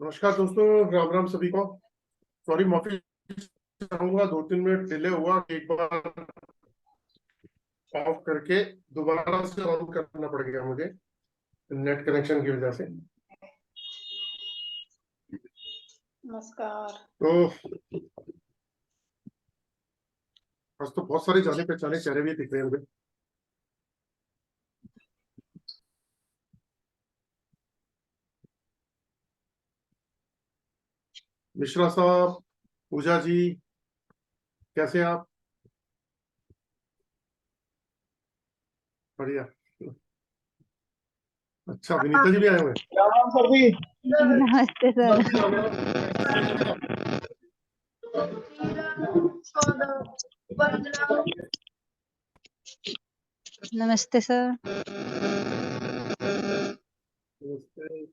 नमस्कार दोस्तों, राम राम सभी को। सॉरी, माफी चाहूंगा, 2-3 मिनट डिले हुआ। एक बार ऑफ करके दोबारा से ऑन करना पड़ गया मुझे, नेट कनेक्शन की वजह से। नमस्कार। तो आज तो बहुत सारे जाने पहचाने चेहरे भी दिख रहे हैं मुझे। मिश्रा साहब, पूजा जी, कैसे हैं आप? बढ़िया। अच्छा, विनीता जी भी आए हुए हैं। क्या नाम सर जी? नमस्ते सर। नमस्ते सर। नमस्ते।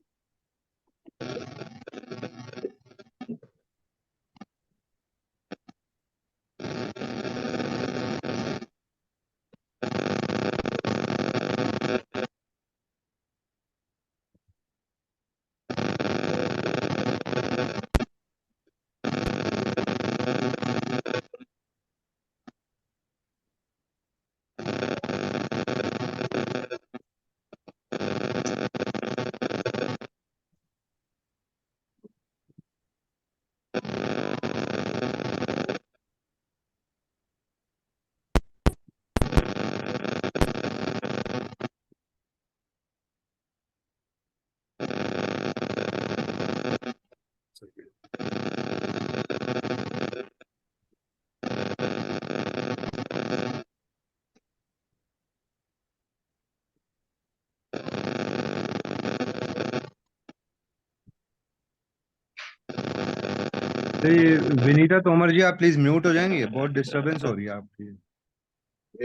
विनीता तोमर जी, आप प्लीज म्यूट हो जाएंगे, बहुत डिस्टरबेंस हो रही है आपकी।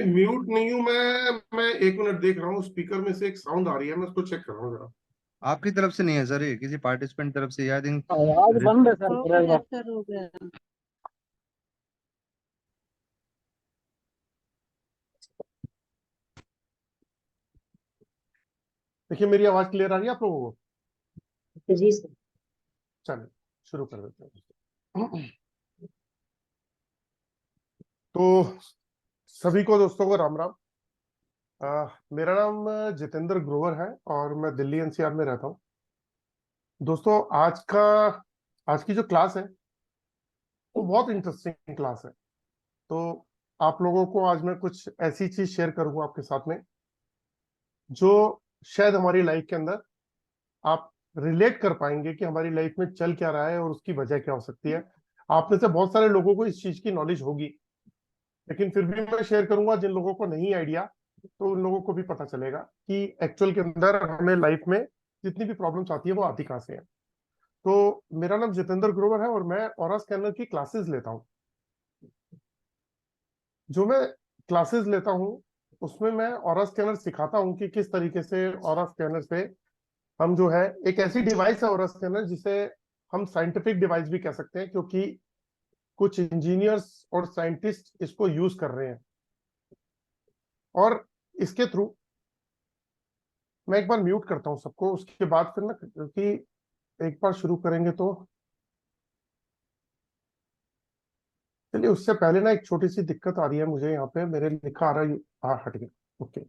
म्यूट नहीं हूं मैं 1 मिनट देख रहा हूँ, स्पीकर में से एक साउंड आ रही है, मैं उसको चेक कर रहा हूँ जरा। आपकी तरफ से नहीं है सर, ये किसी पार्टिसिपेंट तरफ से, आई थिंक। आवाज बंद है सर हो मेरा गया इधर। सर, हो गया। देखिए, मेरी आवाज क्लियर आ रही है आप लोगों को? जी सर। चलिए शुरू कर देते हैं। तो सभी को, दोस्तों को राम राम। मेरा नाम जितेंद्र ग्रोवर है और मैं दिल्ली एनसीआर में रहता हूँ। दोस्तों, आज की जो क्लास है वो बहुत इंटरेस्टिंग क्लास है। तो आप लोगों को आज मैं कुछ ऐसी चीज शेयर करूंगा आपके साथ में जो शायद हमारी लाइफ के अंदर आप रिलेट कर पाएंगे कि हमारी लाइफ में चल क्या रहा है और उसकी वजह क्या हो सकती है। आप में से बहुत सारे लोगों को इस चीज की नॉलेज होगी, लेकिन फिर भी मैं शेयर करूंगा जिन लोगों को नहीं आइडिया, तो उन लोगों को भी पता चलेगा कि एक्चुअल के अंदर हमें लाइफ में जितनी भी प्रॉब्लम्स आती है वो आती कहाँ से है। तो मेरा नाम जितेंद्र ग्रोवर है और मैं ऑरा स्कैनर की क्लासेस लेता हूँ। जो मैं क्लासेस लेता हूँ उसमें मैं ऑरा स्कैनर सिखाता हूँ कि किस तरीके से ऑरा स्कैनर से हम जो है, एक ऐसी डिवाइस है ऑरा स्कैनर जिसे हम साइंटिफिक डिवाइस भी कह सकते हैं, क्योंकि कुछ इंजीनियर्स और साइंटिस्ट इसको यूज कर रहे हैं। और इसके थ्रू मैं एक बार म्यूट करता हूँ सबको, उसके बाद फिर ना, क्योंकि एक बार शुरू करेंगे तो, चलिए उससे पहले ना एक छोटी सी दिक्कत आ रही है मुझे, यहाँ पे मेरे लिखा आ रहा है। हाँ, हट गया। ओके।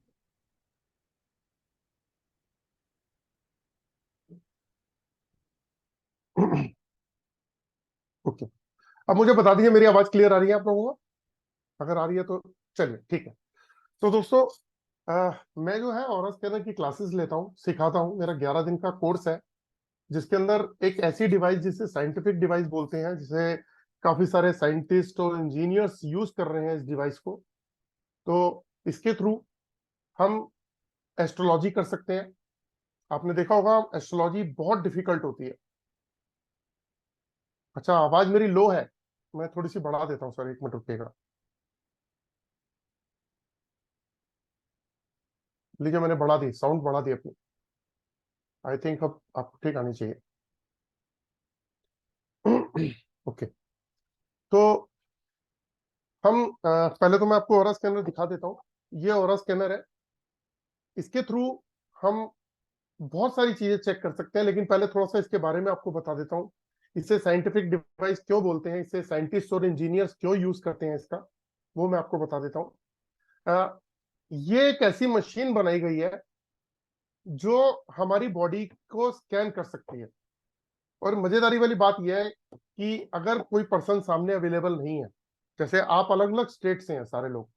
ओके, अब मुझे बता दीजिए मेरी आवाज क्लियर आ रही है आप लोगों को? अगर आ रही है तो चलिए ठीक है। तो दोस्तों, मैं जो है ऑरा स्कैनर की क्लासेस लेता हूँ, सिखाता हूँ। मेरा 11 दिन का कोर्स है जिसके अंदर एक ऐसी डिवाइस जिसे साइंटिफिक डिवाइस बोलते हैं, जिसे काफी सारे साइंटिस्ट और इंजीनियर्स यूज कर रहे हैं इस डिवाइस को। तो इसके थ्रू हम एस्ट्रोलॉजी कर सकते हैं। आपने देखा होगा एस्ट्रोलॉजी बहुत डिफिकल्ट होती है। अच्छा, आवाज मेरी लो है, मैं थोड़ी सी बढ़ा देता हूँ सर, 1 मिनट रुकिएगा। लीजिए, मैंने बढ़ा दी, साउंड बढ़ा दी अपनी। आई थिंक अब आपको ठीक आनी चाहिए। ओके। तो हम पहले तो मैं आपको ऑरा स्कैनर दिखा देता हूँ। ये ऑरा स्कैनर है, इसके थ्रू हम बहुत सारी चीजें चेक कर सकते हैं, लेकिन पहले थोड़ा सा इसके बारे में आपको बता देता हूँ। इसे साइंटिफिक डिवाइस क्यों बोलते हैं, इसे साइंटिस्ट और इंजीनियर्स क्यों यूज करते हैं इसका, वो मैं आपको बता देता हूँ। ये एक ऐसी मशीन बनाई गई है जो हमारी बॉडी को स्कैन कर सकती है। और मजेदारी वाली बात यह है कि अगर कोई पर्सन सामने अवेलेबल नहीं है, जैसे आप अलग अलग स्टेट से हैं, सारे लोग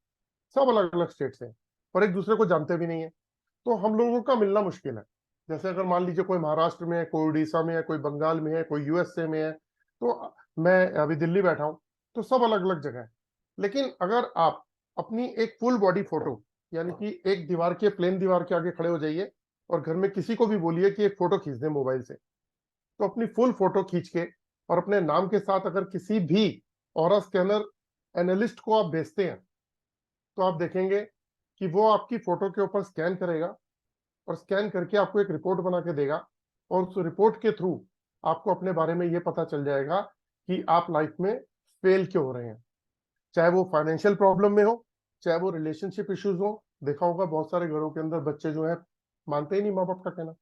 सब अलग अलग स्टेट से हैं और एक दूसरे को जानते भी नहीं है, तो हम लोगों का मिलना मुश्किल है। जैसे अगर मान लीजिए कोई महाराष्ट्र में है, कोई उड़ीसा में है, कोई बंगाल में है, कोई यूएसए में है, तो मैं अभी दिल्ली बैठा हूं, तो सब अलग अलग जगह है। लेकिन अगर आप अपनी एक फुल बॉडी फोटो, यानी कि एक दीवार के प्लेन दीवार के आगे खड़े हो जाइए और घर में किसी को भी बोलिए कि एक फोटो खींच दे मोबाइल से, तो अपनी फुल फोटो खींच के और अपने नाम के साथ अगर किसी भी ऑरा स्कैनर एनालिस्ट को आप भेजते हैं, तो आप देखेंगे कि वो आपकी फोटो के ऊपर स्कैन करेगा और स्कैन करके आपको एक रिपोर्ट बना के देगा। और उस रिपोर्ट के थ्रू आपको अपने बारे में ये पता चल जाएगा कि आप लाइफ में फेल क्यों हो रहे हैं, चाहे वो फाइनेंशियल प्रॉब्लम में हो, चाहे वो रिलेशनशिप इश्यूज हो। देखा होगा बहुत सारे घरों के अंदर बच्चे जो है मानते ही नहीं माँ बाप का कहना,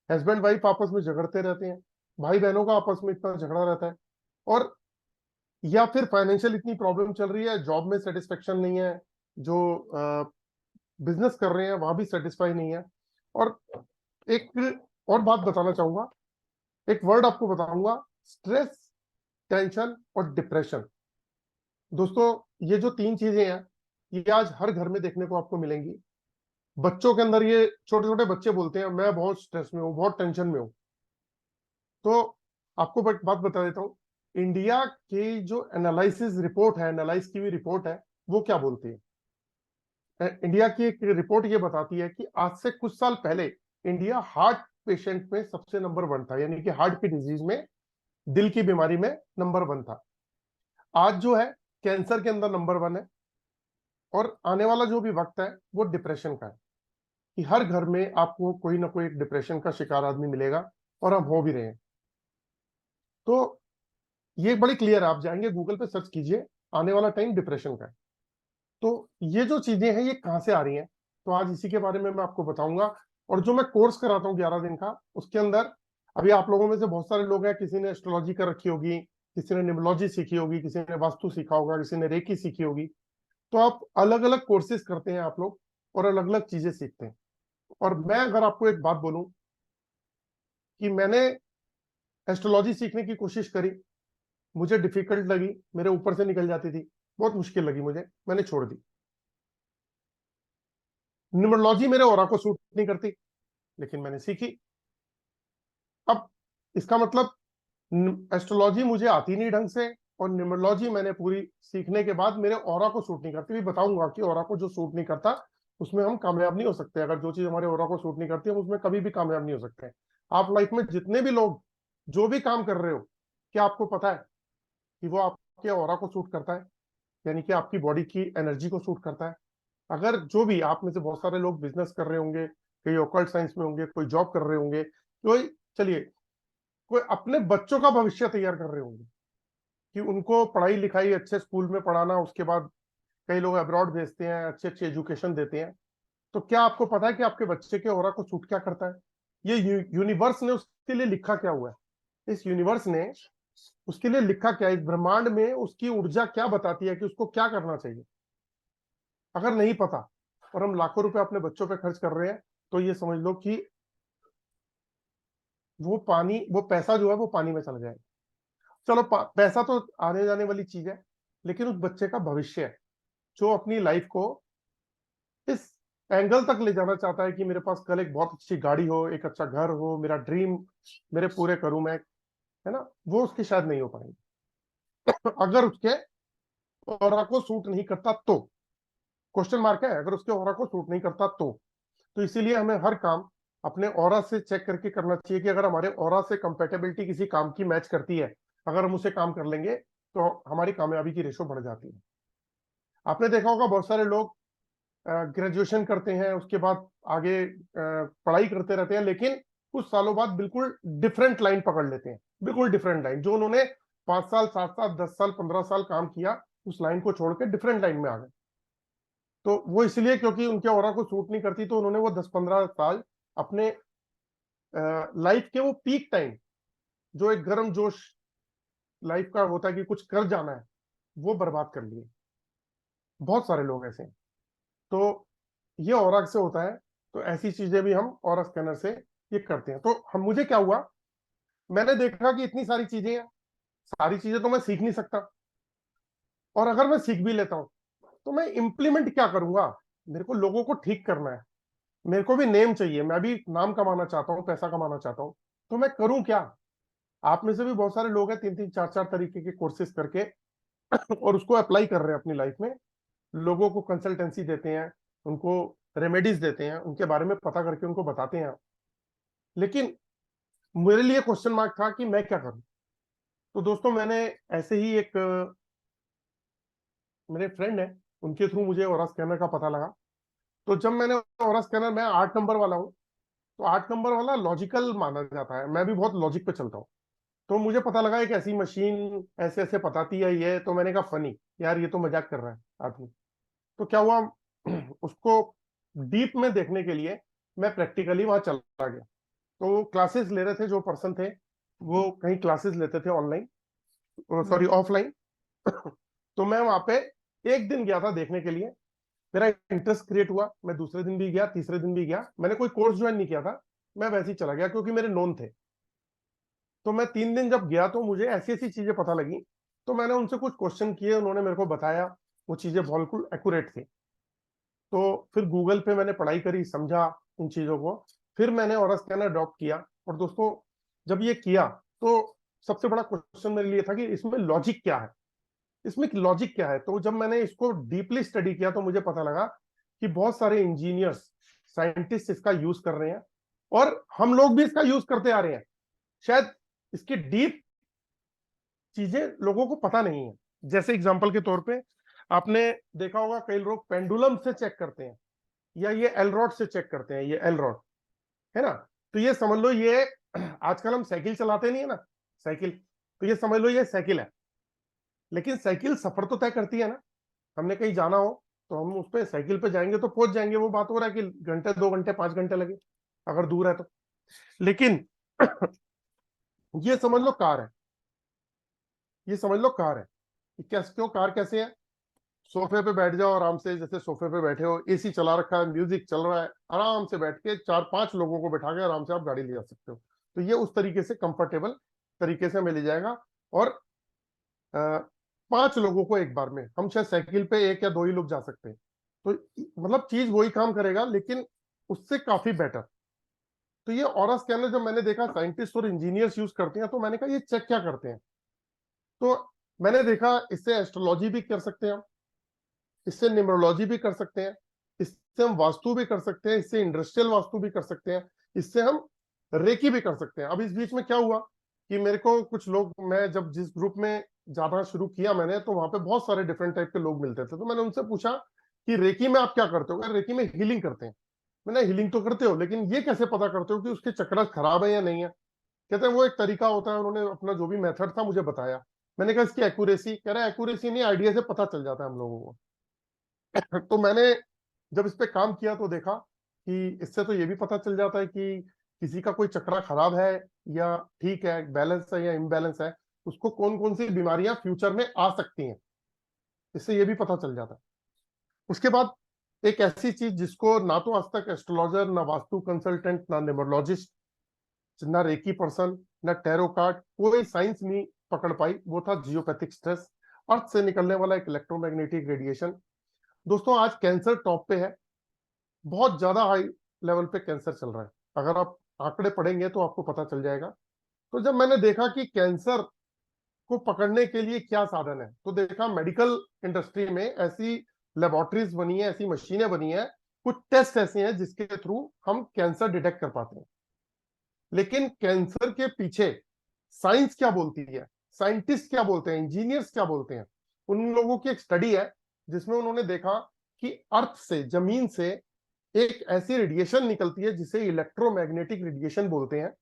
हस्बैंड वाइफ आपस में झगड़ते रहते हैं, भाई बहनों का आपस में इतना झगड़ा रहता है, और या फिर फाइनेंशियल इतनी प्रॉब्लम चल रही है, जॉब में सेटिस्फेक्शन नहीं है, जो बिजनेस कर रहे हैं वहां भी सेटिस्फाई नहीं है। और एक और बात बताना चाहूंगा, एक वर्ड आपको बताऊंगा, स्ट्रेस, टेंशन और डिप्रेशन। दोस्तों, ये जो तीन चीजें हैं, ये आज हर घर में देखने को आपको मिलेंगी। बच्चों के अंदर ये छोटे छोटे बच्चे बोलते हैं मैं बहुत स्ट्रेस में हूँ, बहुत टेंशन में हूँ। तो आपको एक बात बता देता हूँ, इंडिया की जो एनालिसिस रिपोर्ट है, एनालाइज की हुई रिपोर्ट है, वो क्या बोलती है? इंडिया की एक रिपोर्ट ये बताती है कि आज से कुछ साल पहले इंडिया हार्ट पेशेंट में सबसे नंबर 1 था, यानी कि हार्ट की डिजीज में, दिल की बीमारी में नंबर 1 था। आज जो है कैंसर के अंदर नंबर 1 है। और आने वाला जो भी वक्त है वो डिप्रेशन का है, कि हर घर में आपको कोई ना कोई एक डिप्रेशन का शिकार आदमी मिलेगा, और हम हो भी रहे हैं। तो ये बड़ी क्लियर है, आप जाएंगे गूगल पे सर्च कीजिए, आने वाला टाइम डिप्रेशन का है। तो ये जो चीजें हैं ये कहाँ से आ रही हैं, तो आज इसी के बारे में मैं आपको बताऊंगा। और जो मैं कोर्स कराता हूँ 11 दिन का, उसके अंदर अभी आप लोगों में से बहुत सारे लोग हैं, किसी ने एस्ट्रोलॉजी कर रखी होगी, किसी ने न्यूमरोलॉजी सीखी होगी, किसी ने वास्तु सीखा होगा, किसी ने रेकी सीखी होगी। तो आप अलग अलग कोर्सेज करते हैं आप लोग, और अलग अलग चीजें सीखते हैं। और मैं अगर आपको एक बात बोलूं कि मैंने एस्ट्रोलॉजी सीखने की कोशिश करी, मुझे डिफिकल्ट लगी, मेरे ऊपर से निकल जाती थी, बहुत मुश्किल लगी मुझे, मैंने छोड़ दी। न्यूमरोलॉजी मेरे ऑरा को सूट नहीं करती, लेकिन मैंने सीखी। अब इसका मतलब एस्ट्रोलॉजी मुझे आती नहीं ढंग से, और न्यूमरोलॉजी मैंने पूरी सीखने के बाद मेरे ऑरा को सूट नहीं करती। भी बताऊंगा कि ऑरा को जो सूट नहीं करता उसमें हम कामयाब नहीं हो सकते। अगर जो चीज हमारे ऑरा को सूट नहीं करती हम उसमें कभी भी कामयाब नहीं हो सकते। आप लाइफ में जितने भी लोग जो भी काम कर रहे हो, क्या आपको पता है कि वो आपके ऑरा को सूट करता है, यानी कि आपकी बॉडी की एनर्जी को सूट करता है? अगर जो भी आप में से बहुत सारे लोग बिजनेस कर रहे होंगे, कोई ऑकल्ट साइंस में होंगे, कोई जॉब कर रहे होंगे, कोई, चलिए, कोई अपने बच्चों का भविष्य तैयार कर रहे होंगे कि उनको पढ़ाई लिखाई अच्छे स्कूल में पढ़ाना, उसके बाद कई लोग अब्रॉड भेजते हैं, अच्छी अच्छी एजुकेशन देते हैं। तो क्या आपको पता है कि आपके बच्चे के ऑरा को सूट क्या करता है? ये यूनिवर्स ने उसके लिए लिखा क्या हुआ है? इस यूनिवर्स ने उसके लिए लिखा क्या है? इस ब्रह्मांड में उसकी ऊर्जा क्या बताती है कि उसको क्या करना चाहिए? अगर नहीं पता और हम लाखों रुपए अपने बच्चों पे खर्च कर रहे हैं, तो ये समझ लो कि वो पैसा जो है वो पानी में चला जाएगा। चलो, पैसा तो आने जाने वाली चीज है, लेकिन उस बच्चे का भविष्य है जो अपनी लाइफ को इस एंगल तक ले जाना चाहता है कि मेरे पास कल एक बहुत अच्छी गाड़ी हो, एक अच्छा घर हो, मेरा ड्रीम मेरे पूरे करूं मैं, है ना, वो उसके शायद नहीं हो पाएंगे। अगर उसके ऑरा को सूट नहीं करता तो, क्वेश्चन मार्क है, अगर उसके ऑरा को सूट नहीं करता तो इसीलिए हमें हर काम अपने ऑरा से चेक करके करना चाहिए कि अगर हमारे ऑरा से कंपेटेबिलिटी किसी काम की मैच करती है, अगर हम उसे काम कर लेंगे तो हमारी कामयाबी की रेशो बढ़ जाती है। आपने देखा होगा बहुत सारे लोग ग्रेजुएशन करते हैं, उसके बाद आगे पढ़ाई करते रहते हैं, लेकिन कुछ सालों बाद बिल्कुल डिफरेंट लाइन पकड़ लेते हैं, बिल्कुल डिफरेंट लाइन। जो उन्होंने 5 साल, 7 साल, 10 साल, 15 साल काम किया, उस लाइन को छोड़ के डिफरेंट लाइन में आ गए। तो वो इसलिए क्योंकि उनके ऑरा को सूट नहीं करती, तो उन्होंने वो 10-15 साल अपने लाइफ के वो पीक टाइम, जो एक गर्म जोश लाइफ का होता है कि कुछ कर जाना है, वो बर्बाद कर लिए। बहुत सारे लोग ऐसे हैं। तो ये ऑरा से होता है। तो ऐसी चीजें भी हम ऑरा स्कैनर से ये करते हैं। तो हम मुझे क्या हुआ, मैंने देखा कि इतनी सारी चीजें हैं, सारी चीजें तो मैं सीख नहीं सकता, और अगर मैं सीख भी लेता हूं तो मैं इंप्लीमेंट क्या करूंगा। मेरे को लोगों को ठीक करना है, मेरे को भी नेम चाहिए, मैं भी नाम कमाना चाहता हूँ, पैसा कमाना चाहता हूँ। तो मैं करूं क्या। आप में से भी बहुत सारे लोग हैं 3-3 4-4 तरीके के कोर्सेज करके और उसको अप्लाई कर रहे हैं अपनी लाइफ में। लोगों को कंसल्टेंसी देते हैं, उनको रेमेडीज देते हैं, उनके बारे में पता करके उनको बताते हैं। लेकिन मेरे लिए क्वेश्चन मार्क था कि मैं क्या करूं। तो दोस्तों, मैंने ऐसे ही एक मेरे फ्रेंड है, उनके थ्रू मुझे ओरा स्कैनर का पता लगा। तो जब मैंने ओरा स्कैनर, मैं 8 नंबर वाला हूँ, तो 8 नंबर वाला लॉजिकल माना जाता है, मैं भी बहुत लॉजिक पे चलता हूँ। तो मुझे पता लगा एक ऐसी मशीन ऐसे ऐसे बताती है ये, तो मैंने कहा फनी यार, ये तो मजाक कर रहा है आदमी। तो क्या हुआ, उसको डीप में देखने के लिए मैं प्रैक्टिकली वहां चला गया। तो वो क्लासेस ले रहे थे, जो पर्सन थे वो कहीं क्लासेस लेते थे ऑनलाइन, सॉरी ऑफलाइन। तो मैं वहां पे एक दिन गया था देखने के लिए। मेरा इंटरेस्ट क्रिएट हुआ, मैं दूसरे दिन भी गया, तीसरे दिन भी गया। मैंने कोई कोर्स ज्वाइन नहीं किया था, मैं वैसे ही चला गया क्योंकि मेरे नोन थे। तो मैं 3 दिन जब गया तो मुझे ऐसी ऐसी चीजें पता लगी। तो मैंने उनसे कुछ क्वेश्चन किए, उन्होंने मेरे को बताया, वो चीजें बिल्कुल एक्यूरेट थी। तो फिर गूगल पे मैंने पढ़ाई करी, समझा उन चीजों को, फिर मैंने ऑरा स्कैनर अडॉप्ट किया। और दोस्तों, जब ये किया तो सबसे बड़ा क्वेश्चन मेरे लिए था कि इसमें लॉजिक क्या है, इसमें लॉजिक क्या है। तो जब मैंने इसको डीपली स्टडी किया तो मुझे पता लगा कि बहुत सारे इंजीनियर्स, साइंटिस्ट इसका यूज कर रहे हैं, और हम लोग भी इसका यूज करते आ रहे हैं। शायद इसकी डीप चीजें लोगों को पता नहीं है। जैसे एग्जांपल के तौर पे आपने देखा होगा, कई लोग पेंडुलम से चेक करते हैं, या ये एल रॉड से चेक करते हैं, ये एल रॉड है ना। तो ये समझ लो, ये आजकल हम साइकिल चलाते नहीं है ना, साइकिल, तो ये समझ लो ये साइकिल है। लेकिन साइकिल सफर तो तय करती है ना। हमने कहीं जाना हो तो हम उस पर साइकिल पे जाएंगे तो पहुंच जाएंगे। वो बात हो रहा है कि घंटे, 2 घंटे, 5 घंटे लगे अगर दूर है तो। लेकिन ये समझ लो कार है, ये समझ लो कार है। कैसे, क्यों कार कैसे है। सोफे पे बैठ जाओ आराम से, जैसे सोफे पे बैठे हो, एसी चला रखा है, म्यूजिक चल रहा है, आराम से बैठ के 4-5 लोगों को बैठा के आराम से आप गाड़ी ले जा सकते हो। तो ये उस तरीके से कंफर्टेबल तरीके से मिल जाएगा। और 5 लोगों को एक बार में, हम शायद साइकिल पे 1 या 2 ही लोग जा सकते हैं। तो मतलब चीज वही काम करेगा, लेकिन उससे काफी बेटर। तो ये ऑरा स्कैनर जब मैंने देखा साइंटिस्ट और इंजीनियर्स यूज करते हैं, तो मैंने कहा ये चेक क्या करते हैं। तो मैंने देखा इससे एस्ट्रोलॉजी भी कर सकते हैं हम, इससे न्यूमरोलॉजी भी कर सकते हैं, इससे हम वास्तु भी कर सकते हैं, इससे इंडस्ट्रियल वास्तु भी कर सकते हैं, इससे हम रेकी भी कर सकते हैं। अब इस बीच में क्या हुआ कि मेरे को कुछ लोग, मैं जब जिस ग्रुप में जाना शुरू किया मैंने, तो वहां पे बहुत सारे डिफरेंट टाइप के लोग मिलते थे। तो मैंने उनसे पूछा कि रेकी में आप क्या करते हो। रेकी में हीलिंग करते हैं। मैंने, हीलिंग तो करते हो, लेकिन ये कैसे पता करते हो कि उसके चक्र खराब है या नहीं है। कहते हैं वो एक तरीका होता है, उन्होंने अपना जो भी मेथड था मुझे बताया। मैंने कहा इसकी एक्यूरेसी, कह रहा है एक्यूरेसी नहीं, आइडिया से पता चल जाता है हम लोगों को। तो मैंने जब इस पे काम किया तो देखा कि इससे तो ये भी पता चल जाता है कि किसी का कोई चक्रा खराब है या ठीक है, बैलेंस है या इम्बैलेंस है, उसको कौन कौन सी बीमारियां फ्यूचर में आ सकती हैं, इससे ये भी पता चल जाता है। उसके बाद एक ऐसी चीज जिसको ना तो आज तक एस्ट्रोलॉजर, ना वास्तु कंसल्टेंट, ना न्यूमरोलॉजिस्ट, ना रेकी पर्सन, ना टैरो कार्ड, कोई साइंस नहीं पकड़ पाई, वो था जियोपैथिक स्ट्रेस, अर्थ से निकलने वाला एक इलेक्ट्रोमैग्नेटिक रेडिएशन। दोस्तों, आज कैंसर टॉप पे है, बहुत ज्यादा हाई लेवल पे कैंसर चल रहा है। अगर आप आंकड़े पढ़ेंगे तो आपको पता चल जाएगा। तो जब मैंने देखा कि कैंसर को पकड़ने के लिए क्या साधन है, तो देखा मेडिकल इंडस्ट्री में ऐसी लेबोरेटरीज बनी है, ऐसी मशीनें बनी है, कुछ टेस्ट ऐसे हैं जिसके थ्रू हम कैंसर डिटेक्ट कर पाते हैं। लेकिन कैंसर के पीछे साइंस क्या बोलती है, साइंटिस्ट क्या बोलते हैं, इंजीनियर्स क्या बोलते हैं, उन लोगों की एक स्टडी है जिसमें उन्होंने देखा कि अर्थ से, जमीन से एक ऐसी रेडिएशन निकलती है जिसे इलेक्ट्रोमैग्नेटिक रेडिएशन बोलते हैं,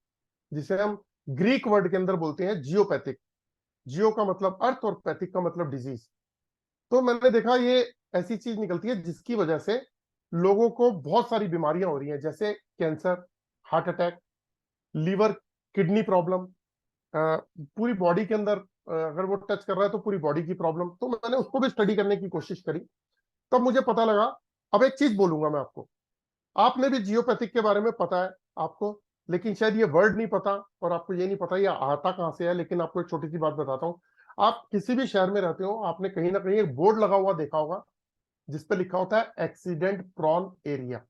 जिसे हम ग्रीक वर्ड के अंदर बोलते हैं जियोपैथिक। जियो का मतलब अर्थ और पैथिक का मतलब डिजीज। तो मैंने देखा ये ऐसी चीज निकलती है जिसकी वजह से लोगों को बहुत सारी बीमारियां हो रही हैं, जैसे cancer, heart attack, liver kidney problem, पूरी बॉडी के अंदर अगर वो टच कर रहा है तो पूरी बॉडी की प्रॉब्लम। तो मैंने उसको भी स्टडी करने की कोशिश करी, तब मुझे पता लगा। अब एक चीज बोलूंगा मैं आपको, आपने भी जियोपैथिक के बारे में पता है आपको, लेकिन शायद ये वर्ड नहीं पता और आपको ये नहीं पता ये आता कहां से है। लेकिन आपको एक छोटी सी बात बताता हूँ, आप किसी भी शहर में रहते हो, आपने कहीं ना कहीं एक बोर्ड लगा हुआ देखा होगा जिसपे लिखा होता है एक्सीडेंट प्रॉन एरिया,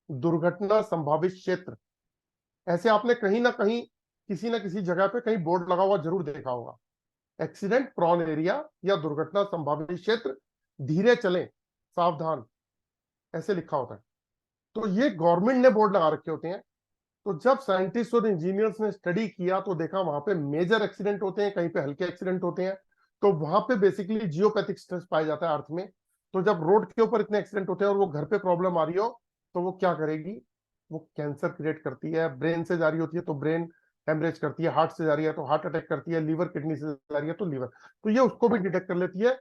दुर्घटना संभावित क्षेत्र। ऐसे आपने कहीं ना कहीं किसी ना किसी जगह पे कहीं बोर्ड लगा हुआ जरूर देखा होगा, एक्सीडेंट प्रॉन एरिया या दुर्घटना संभावित क्षेत्र, धीरे चलें, सावधान, ऐसे लिखा होता है। तो ये गवर्नमेंट ने बोर्ड लगा रखे होते हैं। तो जब साइंटिस्ट और इंजीनियर्स ने स्टडी किया तो देखा वहां पे मेजर एक्सीडेंट होते हैं, कहीं पे हल्के एक्सीडेंट होते हैं। तो वहां पे बेसिकली जियोपैथिक स्ट्रेस पाया जाता है अर्थ में। तो जब रोड के ऊपर इतने एक्सीडेंट होते हैं और वो घर पे प्रॉब्लम आ रही हो, तो वो क्या करेगी, वो कैंसर क्रिएट करती है। ब्रेन से जा रही होती है तो ब्रेन हेमरेज करती है, हार्ट से जा रही है तो हार्ट अटैक करती है, लीवर किडनी से जा रही है तो लीवर। तो ये उसको भी डिटेक्ट कर लेती है।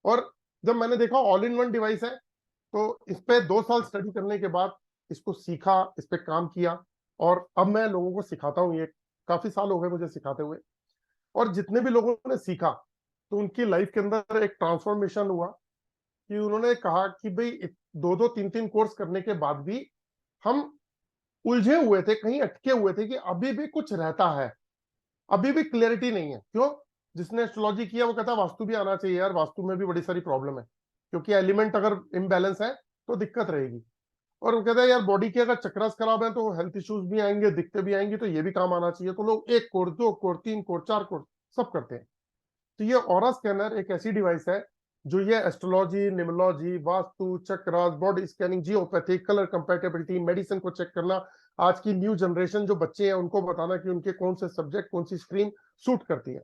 और जब मैंने देखा ऑल इन वन डिवाइस है, तो इस पे 2 साल स्टडी करने के बाद इसको सीखा, इस पे काम किया, और अब मैं लोगों को सिखाता हूँ। ये काफी साल हो गए मुझे सिखाते हुए, और जितने भी लोगों ने सीखा तो उनकी लाइफ के अंदर एक ट्रांसफॉर्मेशन हुआ कि उन्होंने कहा कि भाई 2-2 3-3 कोर्स करने के बाद भी हम उलझे हुए थे, कहीं अटके हुए थे कि अभी भी कुछ रहता है, अभी भी क्लियरिटी नहीं है। क्यों? जिसने एस्ट्रोलॉजी किया वो कहता है वास्तु भी आना चाहिए यार, वास्तु में भी बड़ी सारी प्रॉब्लम है, क्योंकि एलिमेंट अगर इम्बैलेंस है तो दिक्कत रहेगी। और वो कहता है यार बॉडी के अगर चक्रास खराब है तो हेल्थ इश्यूज भी आएंगे, दिक्कतें भी आएंगी, तो ये भी काम आना चाहिए। तो लोग 1 कोर्स 2 कोर्स 3 कोर्स 4 कोर्स सब करते हैं। तो ये ऑरा स्कैनर एक ऐसी डिवाइस है जो ये astrology, numerology, vastu, chakras, body scanning, geopathic, colour compatibility, medicine को चेक करना, आज की न्यू जनरेशन जो बच्चे हैं उनको बताना कि उनके कौन से सब्जेक्ट, कौन सी स्ट्रीम सूट करती है।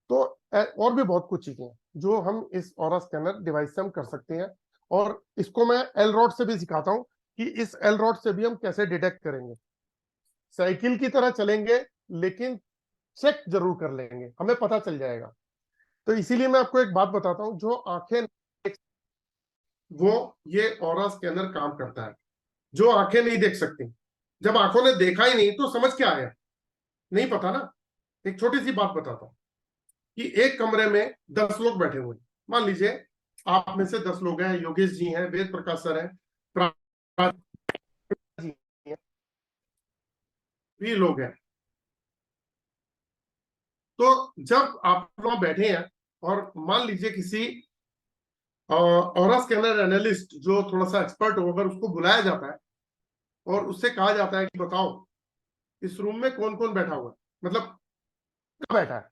तो और भी बहुत कुछ चीजें हैं जो हम इस ऑरा स्कैनर डिवाइस से हम कर सकते हैं। और इसको मैं एल रॉड से भी सिखाता हूं कि इस एल रॉड से भी हम कैसे डिटेक्ट करेंगे। साइकिल की तरह चलेंगे लेकिन चेक जरूर कर लेंगे, हमें पता चल जाएगा। तो इसीलिए मैं आपको एक बात बताता हूं, जो आंखें वो ये ऑरा स्कैनर काम करता है। जो आंखें नहीं देख सकती, जब आंखों ने देखा ही नहीं तो समझ क्या आया, नहीं पता ना। एक छोटी सी बात बताता हूं कि एक कमरे में 10 लोग बैठे हुए हैं। मान लीजिए आप में से 10 लोग हैं, योगेश जी हैं, वेद प्रकाश सर हैं, जी हैं, भी लोग हैं। तो जब आप लोग बैठे हैं और मान लीजिए किसी ऑरा स्कैनर एनालिस्ट जो थोड़ा सा एक्सपर्ट हो, अगर उसको बुलाया जाता है और उससे कहा जाता है कि बताओ इस रूम में कौन कौन बैठा हुआ है, मतलब बैठा है,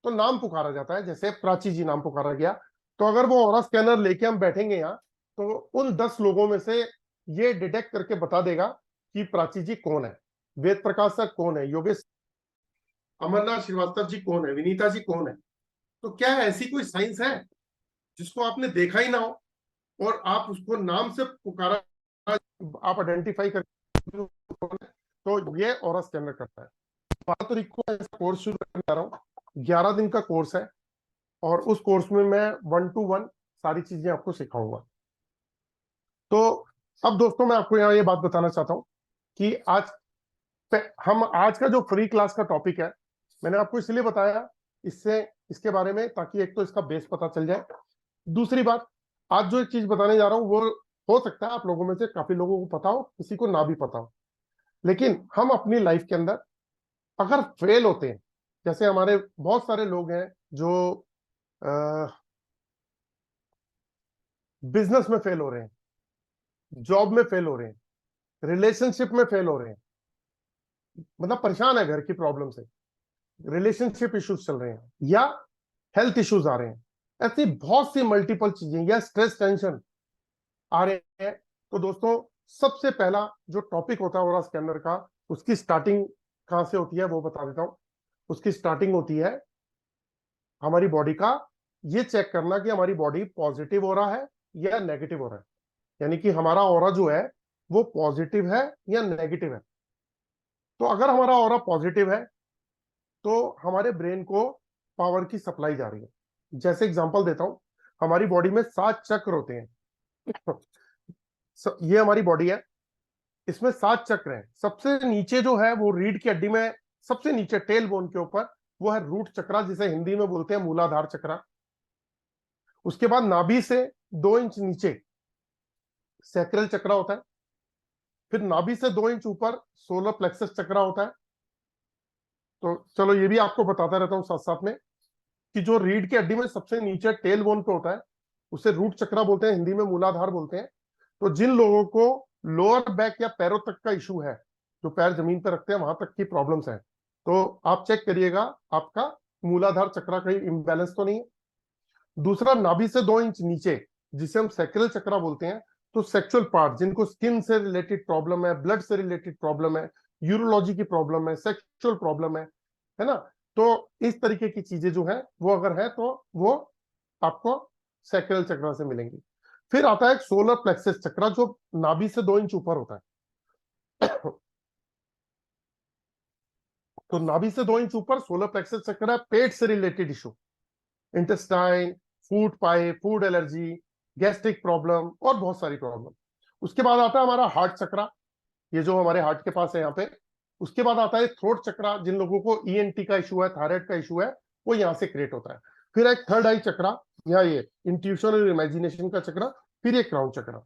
तो नाम पुकारा जाता है। जैसे प्राची जी नाम पुकारा गया, तो अगर वो ऑरा स्कैनर लेके हम बैठेंगे यहाँ, तो उन 10 लोगों में से ये डिटेक्ट करके बता देगा कि प्राची जी कौन है, वेद प्रकाश सर कौन है, योगेश, अमरनाथ श्रीवास्तव जी कौन है, विनीता जी कौन है। तो क्या ऐसी कोई साइंस है जिसको आपने देखा ही ना हो और आप उसको नाम से पुकारा, आप आइडेंटिफाई कर, तो ये ऑरा स्कैनर करता है। 12 तारीख को कोर्स शुरू करने जा रहा हूँ, 11 दिन का कोर्स है, और उस कोर्स में मैं 1-to-1 सारी चीजें आपको सिखाऊंगा। तो अब दोस्तों मैं आपको यहाँ ये बात बताना चाहता हूँ कि हम आज का जो फ्री क्लास का टॉपिक है, मैंने आपको इसलिए बताया इससे इसके बारे में, ताकि एक तो इसका बेस पता चल जाए। दूसरी बात, आज जो एक चीज बताने जा रहा हूँ वो हो सकता है आप लोगों में से काफी लोगों को पता हो, किसी को ना भी पता हो। लेकिन हम अपनी लाइफ के अंदर अगर फेल होते हैं, जैसे हमारे बहुत सारे लोग हैं जो बिजनेस में फेल हो रहे हैं, जॉब में फेल हो रहे हैं, रिलेशनशिप में फेल हो रहे हैं, मतलब परेशान है घर की प्रॉब्लम से, रिलेशनशिप इश्यूज चल रहे हैं, या हेल्थ इश्यूज आ रहे हैं, ऐसी बहुत सी मल्टीपल चीजें, या स्ट्रेस टेंशन आ रहे हैं। तो दोस्तों सबसे पहला जो टॉपिक होता है ऑरा स्कैनर का, उसकी स्टार्टिंग कहां से होती है वो बता देता हूं। उसकी स्टार्टिंग होती है हमारी बॉडी का ये चेक करना कि हमारी बॉडी पॉजिटिव हो रहा है या नेगेटिव हो रहा है, यानी कि हमारा ऑरा जो है वो पॉजिटिव है या नेगेटिव है। तो अगर हमारा ऑरा पॉजिटिव है तो हमारे ब्रेन को पावर की सप्लाई जा रही है। जैसे एग्जांपल देता हूं, हमारी बॉडी में 7 चक्र होते हैं। ये हमारी बॉडी है, इसमें 7 चक्र हैं। सबसे नीचे जो है वो रीढ़ की हड्डी में सबसे नीचे टेल बोन के ऊपर वो है रूट चक्रा, जिसे हिंदी में बोलते हैं मूलाधार चक्रा। उसके बाद नाभि से 2 इंच नीचे सैक्रल चक्रा होता है। फिर नाभि से 2 इंच ऊपर सोलर प्लेक्सस चक्रा होता है। तो चलो ये भी आपको बताता रहता हूं साथ साथ में कि जो रीढ़ की हड्डी में सबसे नीचे टेल बोन पे होता है उसे रूट चक्रा बोलते हैं, हिंदी में मूलाधार बोलते हैं। तो जिन लोगों को लोअर बैक या पैरों तक का इशू है, जो पैर जमीन पर रखते हैं वहां तक की प्रॉब्लम्स है, तो आप चेक करिएगा आपका मूलाधार चक्रा कहीं इम्बैलेंस तो नहीं है। दूसरा, नाभि से 2 इंच नीचे जिसे हम सैक्रल चक्रा बोलते हैं, तो सेक्सुअल पार्ट, जिनको स्किन से रिलेटेड प्रॉब्लम है, ब्लड से रिलेटेड प्रॉब्लम है, यूरोलॉजी की प्रॉब्लम है, सेक्सुअल प्रॉब्लम है ना, तो इस तरीके की चीजें जो है वो अगर है तो वो आपको सैक्रल चक्रा से मिलेंगी। फिर आता है एक सोलर प्लेक्सस चक्रा जो नाभि से 2 इंच ऊपर होता है। तो नाभि से 2 इंच ऊपर सोलर प्लेक्सस चक्रा है। पेट से related issue, intestine, food pipe, food allergy, gastric problem और बहुत सारी प्रॉब्लम। उसके बाद आता है हमारा हार्ट चक्रा, ये जो हमारे हार्ट के पास है यहाँ पे। उसके बाद आता है थ्रोट चक्रा, जिन लोगों को ईएनटी का इशू है, थायराइड का इशू है, वो यहाँ से क्रिएट होता है। फिर एक थर्ड आई चक्रा, यहाँ ये इंट्यूशन और इमेजिनेशन का चक्रा। फिर एक क्राउन चक्रा।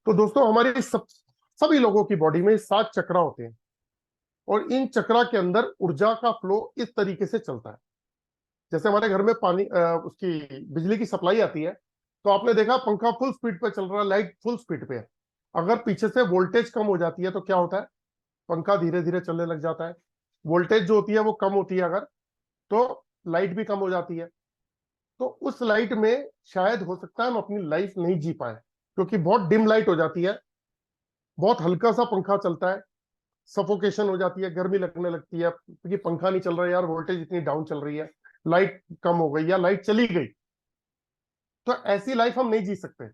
तो दोस्तों हमारे सभी लोगों की बॉडी में 7 चक्रा होते हैं और इन चक्रा के अंदर ऊर्जा का फ्लो इस तरीके से चलता है। जैसे हमारे घर में पानी उसकी बिजली की सप्लाई आती है, तो आपने देखा पंखा फुल स्पीड पे चल रहा है, लाइट फुल स्पीड पे है। अगर पीछे से वोल्टेज कम हो जाती है तो क्या होता है, पंखा धीरे धीरे चलने लग जाता है। वोल्टेज जो होती है वो कम होती है अगर, तो लाइट भी कम हो जाती है। तो उस लाइट में शायद हो सकता है हम अपनी लाइफ नहीं जी पाए, क्योंकि बहुत डिम लाइट हो जाती है, बहुत हल्का सा पंखा चलता है, सफोकेशन हो जाती है, गर्मी लगने लगती है क्योंकि पंखा नहीं चल रहा है यार, वोल्टेज इतनी डाउन चल रही है, लाइट कम हो गई या लाइट चली गई। तो ऐसी लाइफ हम नहीं जी सकते।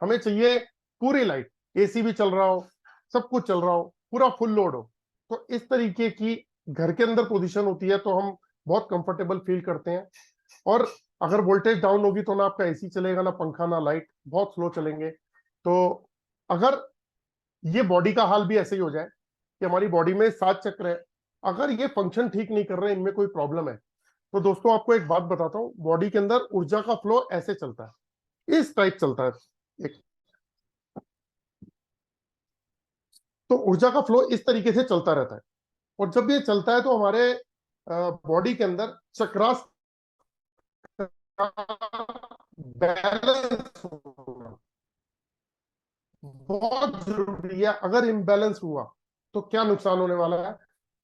हमें चाहिए पूरी लाइट, एसी भी चल रहा हो, सब कुछ चल रहा हो, पूरा फुल लोड हो। तो इस तरीके की घर के अंदर पोजीशन होती है तो हम बहुत कंफर्टेबल फील करते हैं। और अगर वोल्टेज डाउन होगी तो ना आपका एसी चलेगा, ना पंखा, ना लाइट, बहुत स्लो चलेंगे। तो अगर ये बॉडी का हाल भी ऐसे ही हो जाए कि हमारी बॉडी में 7 चक्र है, अगर ये फंक्शन ठीक नहीं कर रहे, इनमें कोई प्रॉब्लम है, तो दोस्तों आपको एक बात बताता हूँ, बॉडी के अंदर ऊर्जा का फ्लो ऐसे चलता है, इस टाइप चलता है एक। तो ऊर्जा का फ्लो इस तरीके से चलता रहता है। और जब ये चलता है तो हमारे बॉडी के अंदर चक्रास बैलेंस होना बहुत जरूरी है। अगर इम्बैलेंस हुआ तो क्या नुकसान होने वाला है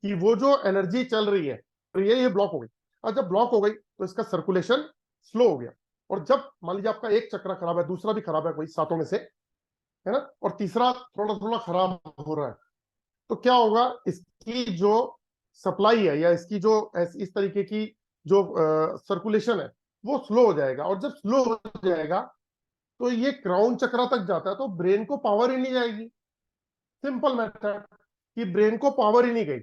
कि वो जो एनर्जी चल रही है ये ब्लॉक हो गई। और जब ब्लॉक हो गई तो इसका सर्कुलेशन स्लो हो गया। और जब मान लीजिए आपका एक चक्र खराब है, दूसरा भी खराब है कोई सातों में से, है ना, और तीसरा थोड़ा थोड़ा खराब हो रहा है, तो क्या होगा, इसकी जो सप्लाई है या इसकी जो इस तरीके की जो सर्कुलेशन है वो स्लो हो जाएगा। और जब स्लो हो जाएगा तो ये क्राउन चक्रा तक जाता है, तो ब्रेन को पावर ही नहीं जाएगी। सिंपल मैथड कि ब्रेन को पावर ही नहीं गई।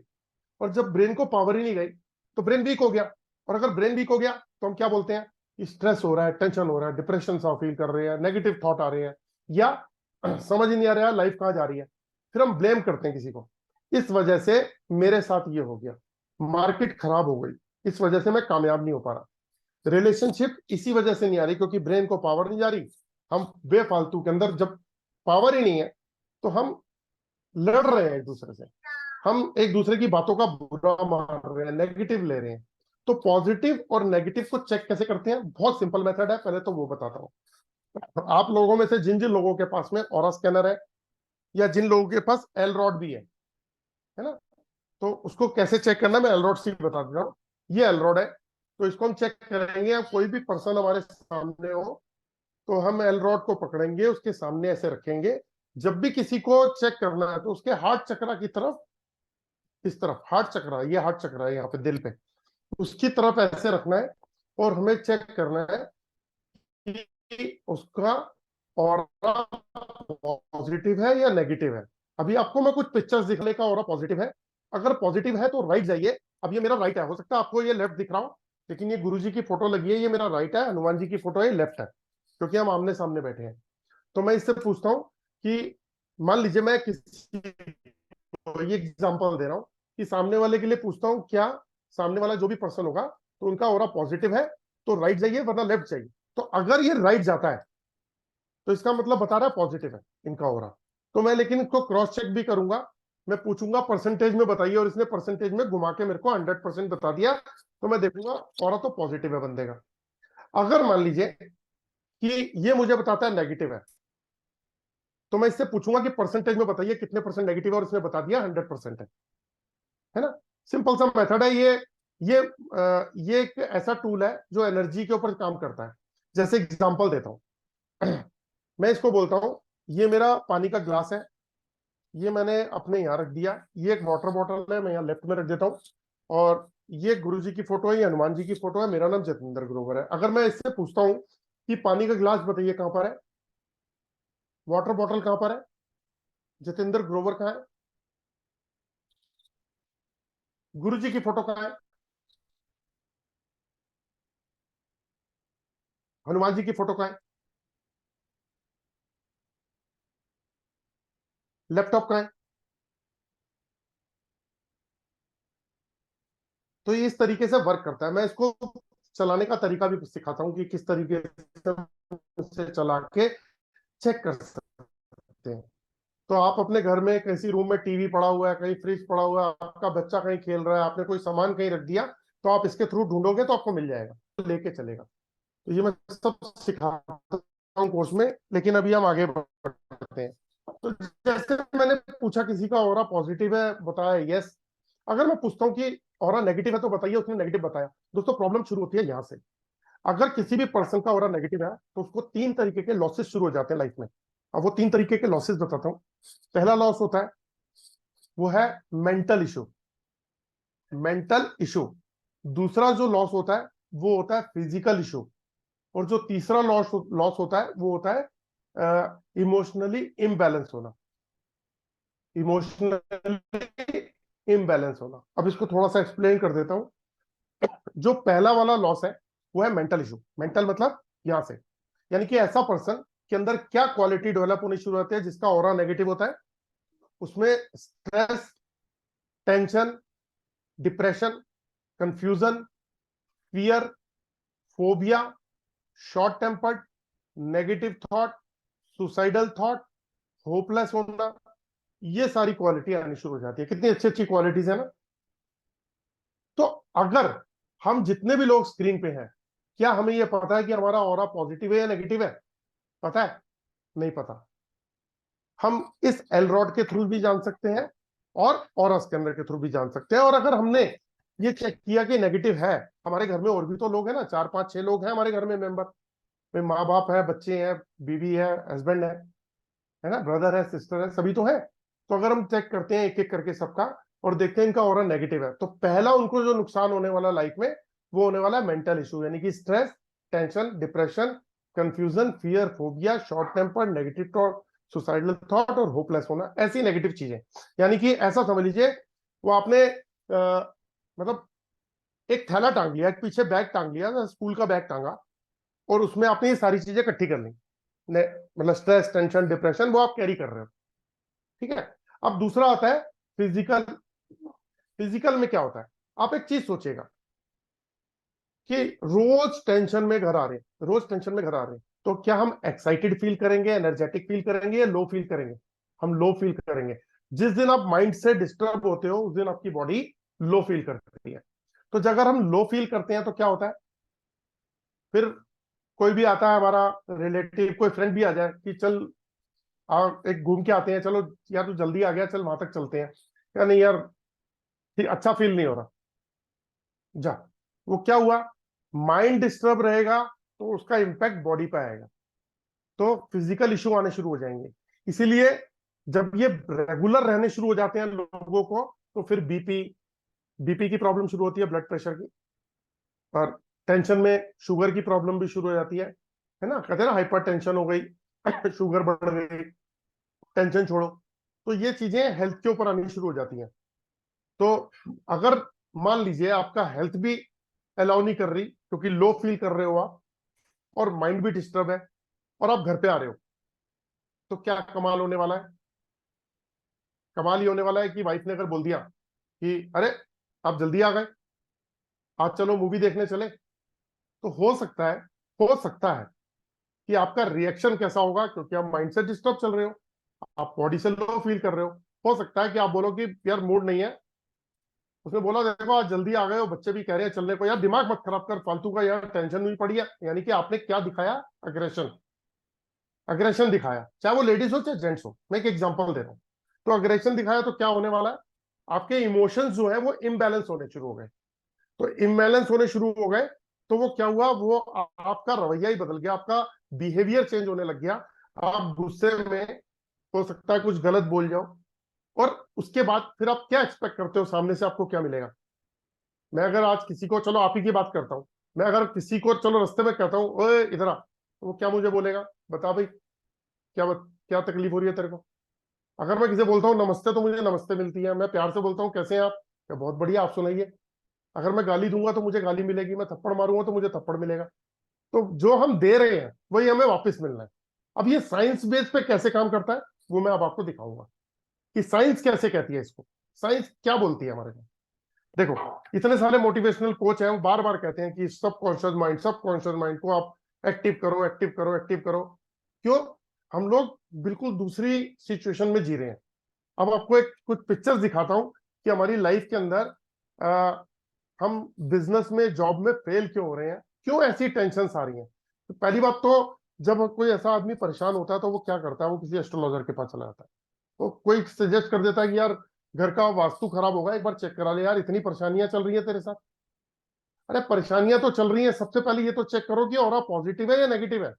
और जब ब्रेन को पावर ही नहीं गई तो ब्रेन वीक हो गया। और अगर ब्रेन वीक हो गया तो हम क्या बोलते हैं, स्ट्रेस हो रहा है, टेंशन हो रहा है, डिप्रेशन सा फील कर रहे हैं, नेगेटिव थॉट आ रहे हैं, या समझ ही नहीं आ रहा है लाइफ कहाँ जा रही है। फिर हम ब्लेम करते हैं किसी को, इस वजह से मेरे साथ ये हो गया, मार्केट खराब हो गई, इस वजह से मैं कामयाब नहीं हो पा रहा। रिलेशनशिप इसी वजह से नहीं आ रही क्योंकि ब्रेन को पावर नहीं जा रही। हम बेफालतू के अंदर, जब पावर ही नहीं है तो हम लड़ रहे हैं एक दूसरे से, हम एक दूसरे की बातों का बुरा मान रहे हैं, नेगेटिव ले रहे हैं। तो पॉजिटिव और नेगेटिव को चेक कैसे करते हैं, बहुत सिंपल मेथड है, पहले तो वो बताता हूँ। आप लोगों में से जिन जिन लोगों के पास में ऑरा स्कैनर है या जिन लोगों के पास एल रॉड भी है ना, तो उसको कैसे चेक करना मैं एल रॉड से बता देता हूँ। ये एल रॉड है, तो इसको हम चेक करेंगे। कोई भी पर्सन हमारे सामने हो तो हम एल रॉड को पकड़ेंगे, उसके सामने ऐसे रखेंगे। जब भी किसी को चेक करना है तो उसके हार्ट चक्रा की तरफ, इस तरफ हार्ट चक्रा, ये हार्ट चक्रा है यहाँ पे दिल पे, उसकी तरफ ऐसे रखना है और हमें चेक करना है कि उसका ऑरा पॉजिटिव है या नेगेटिव है। अभी आपको मैं कुछ पिक्चर्स दिखने का, ऑरा पॉजिटिव है, अगर पॉजिटिव है तो राइट जाइए। अब ये मेरा राइट है, हो सकता है आपको ये लेफ्ट दिख रहा हो, लेकिन ये गुरुजी की फोटो लगी है, ये मेरा राइट है, हनुमान जी की फोटो है, लेफ्ट है, क्योंकि हम आमने सामने बैठे हैं। तो मैं इससे पूछता हूँ कि मान लीजिए मैं किसी को ये एग्जांपल दे रहा हूँ कि सामने वाले के लिए पूछता हूँ क्या सामने वाला जो भी पर्सन होगा तो उनका ऑरा पॉजिटिव है तो राइट जाइए वरना लेफ्ट जाइए। तो अगर ये राइट जाता है तो इसका मतलब बता रहा है पॉजिटिव है इनका ऑरा। तो मैं लेकिन इसको क्रॉस चेक भी करूंगा, मैं पूछूंगा परसेंटेज में बताइए, और इसने परसेंटेज में घुमा के मेरे को 100% बता दिया, तो मैं देखूंगा ऑरा तो पॉजिटिव है बंदे का। अगर मान लीजिए कि ये मुझे बताता है नेगेटिव है, तो मैं इससे पूछूंगा कि परसेंटेज में बताइए कितने परसेंट नेगेटिव है, और इसने बता दिया 100% है ना। सिंपल सा मेथड है ये एक ऐसा टूल है जो एनर्जी के ऊपर काम करता है। जैसे एग्जांपल देता हूं मैं इसको बोलता हूं ये मेरा पानी का ग्लास है, ये मैंने अपने यहाँ रख दिया, ये एक वाटर बॉटल है मैं यहाँ लेफ्ट में रख देता हूँ, और ये गुरु जी की फोटो है, ये हनुमान जी की फोटो है, मेरा नाम जतिंदर ग्रोवर है। अगर मैं इससे पूछता हूँ कि पानी का गिलास बताइए कहां पर है, वाटर बॉटल कहां पर है, जतिंदर ग्रोवर कहां है, गुरु जी की फोटो कहां है, हनुमान जी की फोटो कहां है, लैपटॉप कहां है। तो ये इस तरीके से वर्क करता है। मैं इसको चलाने का तरीका भी सिखाता हूँ कि किस तरीके से चला के चेक कर सकते हैं। तो आप अपने घर में किसी रूम में टीवी पड़ा हुआ है, कहीं फ्रिज पड़ा हुआ है, आपका बच्चा कहीं खेल रहा है, आपने कोई सामान कहीं रख दिया, तो आप इसके थ्रू ढूंढोगे तो आपको मिल जाएगा, तो लेके चलेगा। तो ये मैं सब सिखाता हूँ कोर्स में, लेकिन अभी हम आगे बढ़ते हैं। तो जैसे मैंने पूछा किसी का ऑरा पॉजिटिव है, बताया यस। अगर मैं पूछता हूँ कि ऑरा नेगेटिव है तो बताइए, उसने नेगेटिव बताया। दोस्तों प्रॉब्लम शुरू होती है यहाँ से। अगर किसी भी पर्सन का ऑरा नेगेटिव है तो उसको 3 तरीके के लॉसेस शुरू हो जाते हैं लाइफ में। अब वो 3 तरीके के लॉसेस बताता हूँ। पहला लॉस होता है वो है मेंटल इशू, मेंटल इशू। दूसरा जो लॉस होता है वो होता है फिजिकल इशू, और जो तीसरा लॉस लॉस होता है वो होता है इमोशनली इम्बैलेंस होना, इमोशनली इम्बैलेंस होना। अब इसको थोड़ा सा एक्सप्लेन कर देता हूं। जो पहला वाला लॉस है वो है मेंटल इशू। मेंटल मतलब यहां से, यानी कि ऐसा पर्सन के अंदर क्या क्वालिटी डेवलप होनी शुरू होती है जिसका ऑरा नेगेटिव होता है। उसमें stress, tension, depression, confusion, fear, phobia, short tempered, negative thought, suicidal thought, hopeless होना, ये सारी क्वालिटी आनी शुरू हो जाती है। कितनी अच्छी अच्छी क्वालिटीज है ना। तो अगर हम जितने भी लोग स्क्रीन पे हैं, क्या हमें यह पता है कि हमारा ऑरा पॉजिटिव है या नेगेटिव है? पता है? नहीं पता। हम इस एल रॉड के थ्रू भी जान सकते हैं और ऑरा स्कैनर के थ्रू भी जान सकते हैं। और अगर हमने ये चेक किया कि नेगेटिव है, हमारे घर में और भी तो लोग हैं ना, 4 5 6 लोग हैं हमारे घर में मेंबर, माँ बाप है, बच्चे हैं, बीवी है, हस्बैंड है ना, ब्रदर है, सिस्टर है, सभी तो है। तो अगर हम चेक करते हैं एक एक करके सबका और देखते हैं इनका ऑरा नेगेटिव है, तो पहला उनको जो नुकसान होने वाला लाइफ में वो होने वाला है मेंटल इशू, यानी कि stress, tension, depression, confusion, fear, phobia, short temper, negative thought, suicidal thought और होपलेस होना, ऐसी नेगेटिव चीजें। यानी कि ऐसा समझ लीजिए वो आपने मतलब एक थैला टांग लिया, एक पीछे बैग टांग लिया, स्कूल का बैग टांगा, और उसमें आपने ये सारी चीजें इकट्ठी कर ली, मतलब स्ट्रेस, टेंशन, डिप्रेशन, वो आप कैरी कर रहे हो। ठीक है। अब दूसरा आता है फिजिकल। फिजिकल में क्या होता है? आप एक चीज सोचिएगा कि रोज टेंशन में घर आ रहे हैं, रोज टेंशन में घर आ रहे हैं, तो क्या हम एक्साइटेड फील करेंगे, एनर्जेटिक फील करेंगे, या लो फील करेंगे? हम लो फील करेंगे। जिस दिन आप माइंड से डिस्टर्ब होते हो उस दिन आपकी बॉडी लो फील करती है। तो अगर हम लो फील करते हैं तो क्या होता है? फिर कोई भी आता है हमारा रिलेटिव, कोई फ्रेंड भी आ जाए कि चल एक घूम के आते हैं, चलो यार तू जल्दी आ गया, चल वहां तक चलते हैं, या नहीं यार ठीक अच्छा फील नहीं हो रहा, जा। वो क्या हुआ? माइंड डिस्टर्ब रहेगा तो उसका इम्पैक्ट बॉडी पे आएगा, तो फिजिकल इशू आने शुरू हो जाएंगे। इसीलिए जब ये रेगुलर रहने शुरू हो जाते हैं लोगों को, तो फिर बीपी की प्रॉब्लम शुरू होती है, ब्लड प्रेशर की, और टेंशन में शुगर की प्रॉब्लम भी शुरू हो जाती है ना। कहते हैं ना हाइपर टेंशन हो गई शुगर बढ़ गई, टेंशन छोड़ो। तो ये चीजें हेल्थ के ऊपर आनी शुरू हो जाती हैं। तो अगर मान लीजिए आपका हेल्थ भी अलाउ नहीं कर रही, क्योंकि लो फील कर रहे हो आप, और माइंड भी डिस्टर्ब है, और आप घर पे आ रहे हो, तो क्या कमाल होने वाला है? कमाल ये होने वाला है कि वाइफ ने अगर बोल दिया कि अरे आप जल्दी आ गए, आज चलो मूवी देखने चले, तो हो सकता है कि आपका रिएक्शन कैसा होगा, क्योंकि आप माइंड से डिस्टर्ब चल रहे हो, आप बॉडी से लो फील कर रहे हो सकता है कि आप बोलो कि यार मूड नहीं है। उसने बोला देखो आज जल्दी आ गए हो, बच्चे भी कह रहे हैं चलने को, यार दिमाग मत खराब कर फालतू का, यार टेंशन नहीं पड़ी है। यानी कि आपने क्या दिखाया? अग्रेशन। अग्रेशन दिखाया, चाहे वो लेडीज हो चाहे जेंट्स हो। मैं एक एग्जांपल दे रहा हूँ। तो अग्रेशन दिखाया तो क्या होने वाला है, आपके इमोशंस जो है वो इम्बैलेंस होने शुरू हो गए। तो इम्बैलेंस होने शुरू हो गए तो वो क्या हुआ, वो आपका रवैया ही बदल गया, आपका बिहेवियर चेंज होने लग गया। आप गुस्से में हो सकता है कुछ गलत बोल जाओ, और उसके बाद फिर आप क्या एक्सपेक्ट करते हो सामने से आपको क्या मिलेगा। मैं अगर आज किसी को, चलो आप ही की बात करता हूं, मैं अगर किसी को चलो रास्ते में कहता हूँ ओए इधर आ, तो वो क्या मुझे बोलेगा? बता भाई, क्या तकलीफ हो रही है तेरे को? अगर मैं किसी बोलता हूँ नमस्ते तो मुझे नमस्ते मिलती है, मैं प्यार से बोलता हूँ कैसे हैं आप, क्या बहुत बढ़िया आप सुनाइए। अगर मैं गाली दूंगा तो मुझे गाली मिलेगी, मैं थप्पड़ मारूंगा तो मुझे थप्पड़ मिलेगा। तो जो हम दे रहे हैं वही हमें वापस मिलना है। अब ये साइंस बेस पे कैसे काम करता है वो मैं अब आपको दिखाऊंगा कि साइंस कैसे कहती है इसको, साइंस क्या बोलती है हमारे को। देखो, इतने सारे मोटिवेशनल कोच हैं, वो बार बार कहते हैं कि सब कॉन्शियस माइंड को आप एक्टिव करो, एक्टिव करो, एक्टिव करो। क्यों? हम लोग बिल्कुल दूसरी सिचुएशन में जी रहे हैं। अब आपको एक कुछ पिक्चर्स दिखाता हूं कि हमारी लाइफ के अंदर हम बिजनेस में, जॉब में फेल क्यों हो रहे हैं, क्यों ऐसी टेंशन आ रही हैं। तो पहली बात तो, जब कोई ऐसा आदमी परेशान होता है तो वो क्या करता है, वो किसी एस्ट्रोलॉजर के पास चला जाता है। तो कोई सजेस्ट कर देता है कि यार घर का वास्तु खराब होगा, एक बार चेक करा ले यार, इतनी परेशानियां चल रही है तेरे साथ। अरे परेशानियां तो चल रही हैं, सबसे पहले ये तो चेक करो कि ऑरा पॉजिटिव है या नेगेटिव है।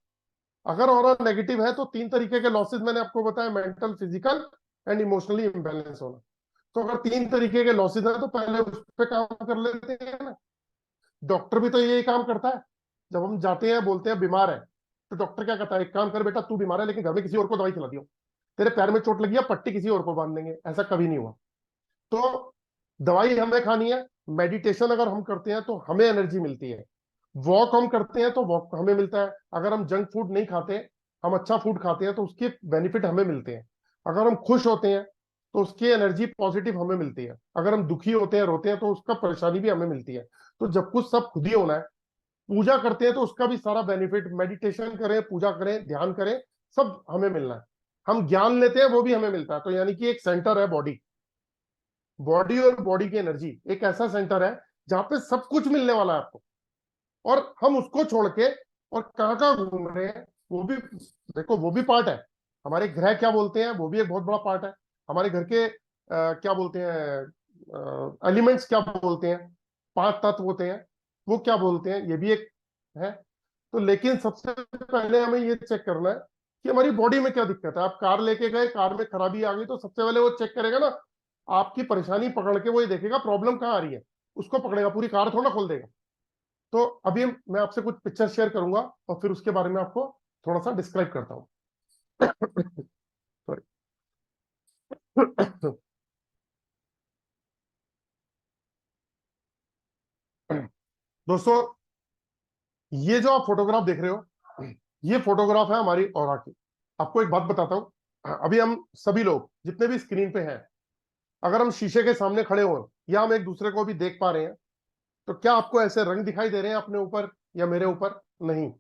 अगर ऑरा नेगेटिव है तो 3 तरीके के लॉसेस मैंने आपको बताया, mental, physical and emotionally imbalance होना। तो अगर 3 तरीके के लॉसेस है तो पहले उस पर काम कर लेते हैं ना। डॉक्टर भी तो यही काम करता है। जब हम जाते हैं बोलते हैं बीमार है, तो डॉक्टर क्या कहता है, एक काम कर बेटा तू बीमार है लेकिन घर में किसी और को दवाई खिला दियो, तेरे पैर में चोट लगी है पट्टी किसी और को बांध देंगे। ऐसा कभी नहीं हुआ। तो दवाई हमें खानी है, मेडिटेशन अगर हम करते हैं तो हमें एनर्जी मिलती है, वॉक हम करते हैं तो वॉक हमें मिलता है, अगर हम जंक फूड नहीं खाते, हम अच्छा फूड खाते हैं तो उसके बेनिफिट हमें मिलते हैं, अगर हम खुश होते हैं तो उसकी एनर्जी पॉजिटिव हमें मिलती है, अगर हम दुखी होते हैं, रोते हैं, तो उसका परेशानी भी हमें मिलती है। तो जब कुछ सब खुद ही होना है, पूजा करते हैं तो उसका भी सारा बेनिफिट, मेडिटेशन करें, पूजा करें, ध्यान करें, सब हमें मिलना है। हम ज्ञान लेते हैं वो भी हमें मिलता है। तो यानी कि एक सेंटर है बॉडी, बॉडी और बॉडी की एनर्जी एक ऐसा सेंटर है जहां पे सब कुछ मिलने वाला है आपको। और हम उसको छोड़ के और कहां कहां घूम रहे हैं वो भी देखो, वो भी पार्ट है। हमारे ग्रह क्या बोलते हैं वो भी एक बहुत बड़ा पार्ट है। हमारे घर के क्या बोलते हैं, एलिमेंट्स क्या बोलते हैं, 5 तत्व होते हैं, वो क्या बोलते हैं, ये भी एक है। तो लेकिन सबसे पहले हमें ये चेक करना है कि हमारी बॉडी में क्या दिक्कत है। आप कार लेके गए, कार में खराबी आ गई, तो सबसे पहले वो चेक करेगा ना, आपकी परेशानी पकड़ के वो ये देखेगा प्रॉब्लम कहाँ आ रही है, उसको पकड़ेगा, पूरी कार थोड़ा खोल देगा। तो अभी मैं आपसे कुछ पिक्चर शेयर करूंगा और फिर उसके बारे में आपको थोड़ा सा डिस्क्राइब करता हूँ। सॉरी। दोस्तों, ये जो आप फोटोग्राफ देख रहे हो, ये फोटोग्राफ है हमारी ऑरा की। आपको एक बात बताता हूँ, अभी हम सभी लोग जितने भी स्क्रीन पे हैं, अगर हम शीशे के सामने खड़े हो या हम एक दूसरे को भी देख पा रहे हैं, तो क्या आपको ऐसे रंग दिखाई दे रहे हैं अपने ऊपर या मेरे ऊपर? नहीं।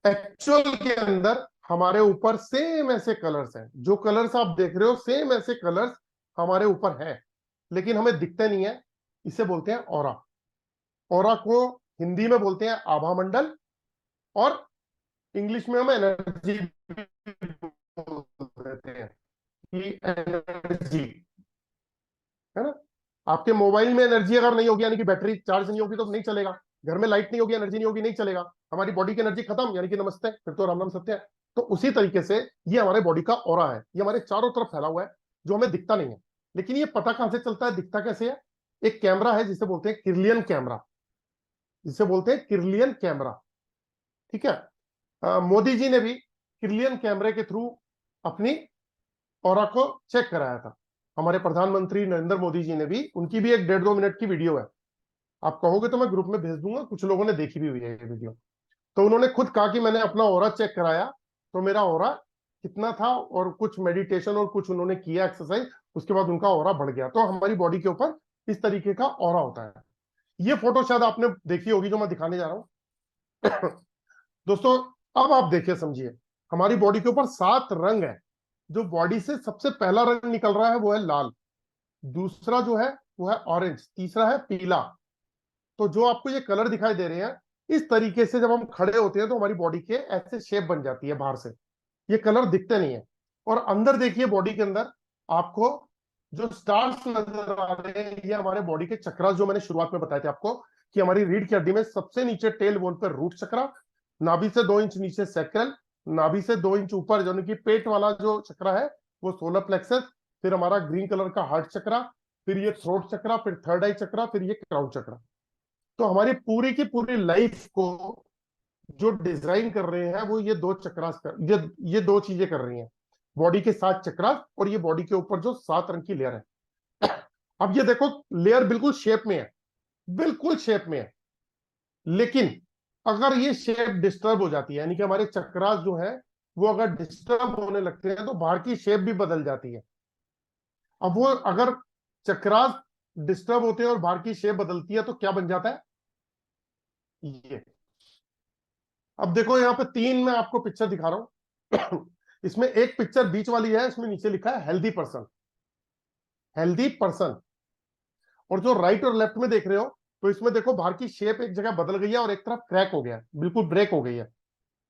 एक्चुअल के अंदर हमारे ऊपर सेम ऐसे कलर्स हैं, जो कलर्स आप देख रहे हो सेम ऐसे कलर्स हमारे ऊपर हैं, लेकिन हमें दिखते नहीं है। इसे बोलते हैं ऑरा। ऑरा को हिंदी में बोलते हैं आभा मंडल, और इंग्लिश में हम एनर्जी बोल देते हैं कि एनर्जी, है ना। आपके मोबाइल में एनर्जी अगर नहीं होगी, यानी कि बैटरी चार्ज नहीं होगी, तो नहीं चलेगा। घर में लाइट नहीं होगी, एनर्जी नहीं होगी, नहीं चलेगा। हमारी बॉडी की एनर्जी खत्म, यानी कि नमस्ते, फिर तो राम नाम सत्य है। तो उसी तरीके से ये हमारे बॉडी का ऑरा है, ये हमारे चारों तरफ फैला हुआ है, जो हमें दिखता नहीं है। लेकिन ये पता कहां से चलता है, दिखता कैसे है? एक कैमरा है जिसे बोलते हैं किरलियन कैमरा, जिसे बोलते हैं किरलियन कैमरा। ठीक है। मोदी जी ने भी किरलियन कैमरे के थ्रू अपनी ऑरा को चेक कराया था। हमारे प्रधानमंत्री नरेंद्र मोदी जी ने भी, उनकी भी एक 1.5-2 मिनट की वीडियो है, आप कहोगे तो मैं ग्रुप में भेज दूंगा, कुछ लोगों ने देखी भी हुई है ये वीडियो। तो उन्होंने खुद कहा कि मैंने अपना ऑरा चेक कराया तो मेरा ऑरा कितना था, और कुछ मेडिटेशन और कुछ उन्होंने किया एक्सरसाइज, उसके बाद उनका ऑरा बढ़ गया। तो हमारी बॉडी के ऊपर इस तरीके का ऑरा होता है। ये फोटो शायद आपने देखी होगी जो मैं दिखाने जा रहा हूं। दोस्तों अब आप देखिए, समझिए, हमारी बॉडी के ऊपर 7 रंग है। जो बॉडी से सबसे पहला रंग निकल रहा है वो है लाल, दूसरा जो है वो है ऑरेंज, तीसरा है पीला। तो जो आपको ये कलर दिखाई दे रहे हैं, इस तरीके से जब हम खड़े होते हैं तो हमारी बॉडी के ऐसे शेप बन जाती है बाहर से। ये कलर दिखते नहीं है। और अंदर देखिए, बॉडी के अंदर आपको जो स्टार्स नजर आ रहे हैं, ये हमारे बॉडी के चक्रास, जो मैंने शुरुआत में बताए थे आपको, कि हमारी रीढ़ की हड्डी में सबसे नीचे टेल बोन पर रूट चक्रा, नाभि से 2 इंच नीचे सैक्रल, नाभि से 2 इंच ऊपर जो कि पेट वाला जो चक्रा है वो सोलर प्लेक्सस, फिर हमारा ग्रीन कलर का हार्ट चक्रा, फिर ये थ्रोट चक्रा, फिर थर्ड आई चक्रा, फिर ये क्राउन चक्रा। तो हमारी पूरी की पूरी लाइफ को जो डिजाइन कर रहे हैं वो ये दो चक्रास कर, ये दो चीजें कर रही हैं। बॉडी के 7 चक्रास और ये बॉडी के ऊपर जो 7 रंग की लेयर है। अब ये देखो, लेयर बिल्कुल शेप में है, बिल्कुल शेप में है। लेकिन अगर ये शेप डिस्टर्ब हो जाती है, यानी कि हमारे चक्रास जो है वो अगर डिस्टर्ब होने लगते हैं, तो बाहर की शेप भी बदल जाती है। अब वो अगर चक्रास डिस्टर्ब होते हैं और बाहर की शेप बदलती है तो क्या बन जाता है, ये। अब देखो यहाँ पे 3 मैं आपको पिक्चर दिखा रहा हूं। इसमें एक पिक्चर बीच वाली है, इसमें नीचे लिखा है हेल्दी पर्सन, हेल्दी पर्सन। और जो राइट और लेफ्ट में देख रहे हो, तो इसमें देखो बाहर की शेप एक जगह बदल गई है और एक तरफ क्रैक हो गया है, बिल्कुल ब्रेक हो गई है।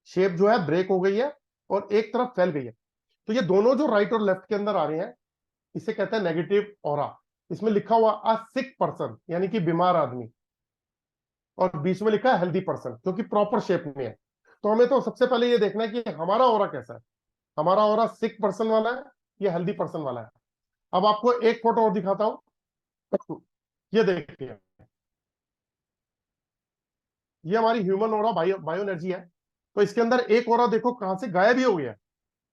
शेप जो है ब्रेक हो गई है और एक तरफ फैल गई है। तो ये दोनों जो राइट और लेफ्ट के अंदर आ रहे हैं, इसे कहते हैं नेगेटिव ऑरा। इसमें लिखा हुआ अ सिक पर्सन, यानी कि बीमार आदमी, और बीच में लिखा है हेल्दी पर्सन, जो कि प्रॉपर शेप में है। तो हमें तो सबसे पहले ये देखना है कि हमारा ऑरा कैसा है, हमारा ऑरा सिक पर्सन वाला है या हेल्दी पर्सन वाला है। अब आपको एक फोटो और दिखाता हूं। ये देखिए, ये हमारी ह्यूमन ऑरा बायो एनर्जी है। तो इसके अंदर एक ऑरा देखो कहां से गायब ही हो गया है,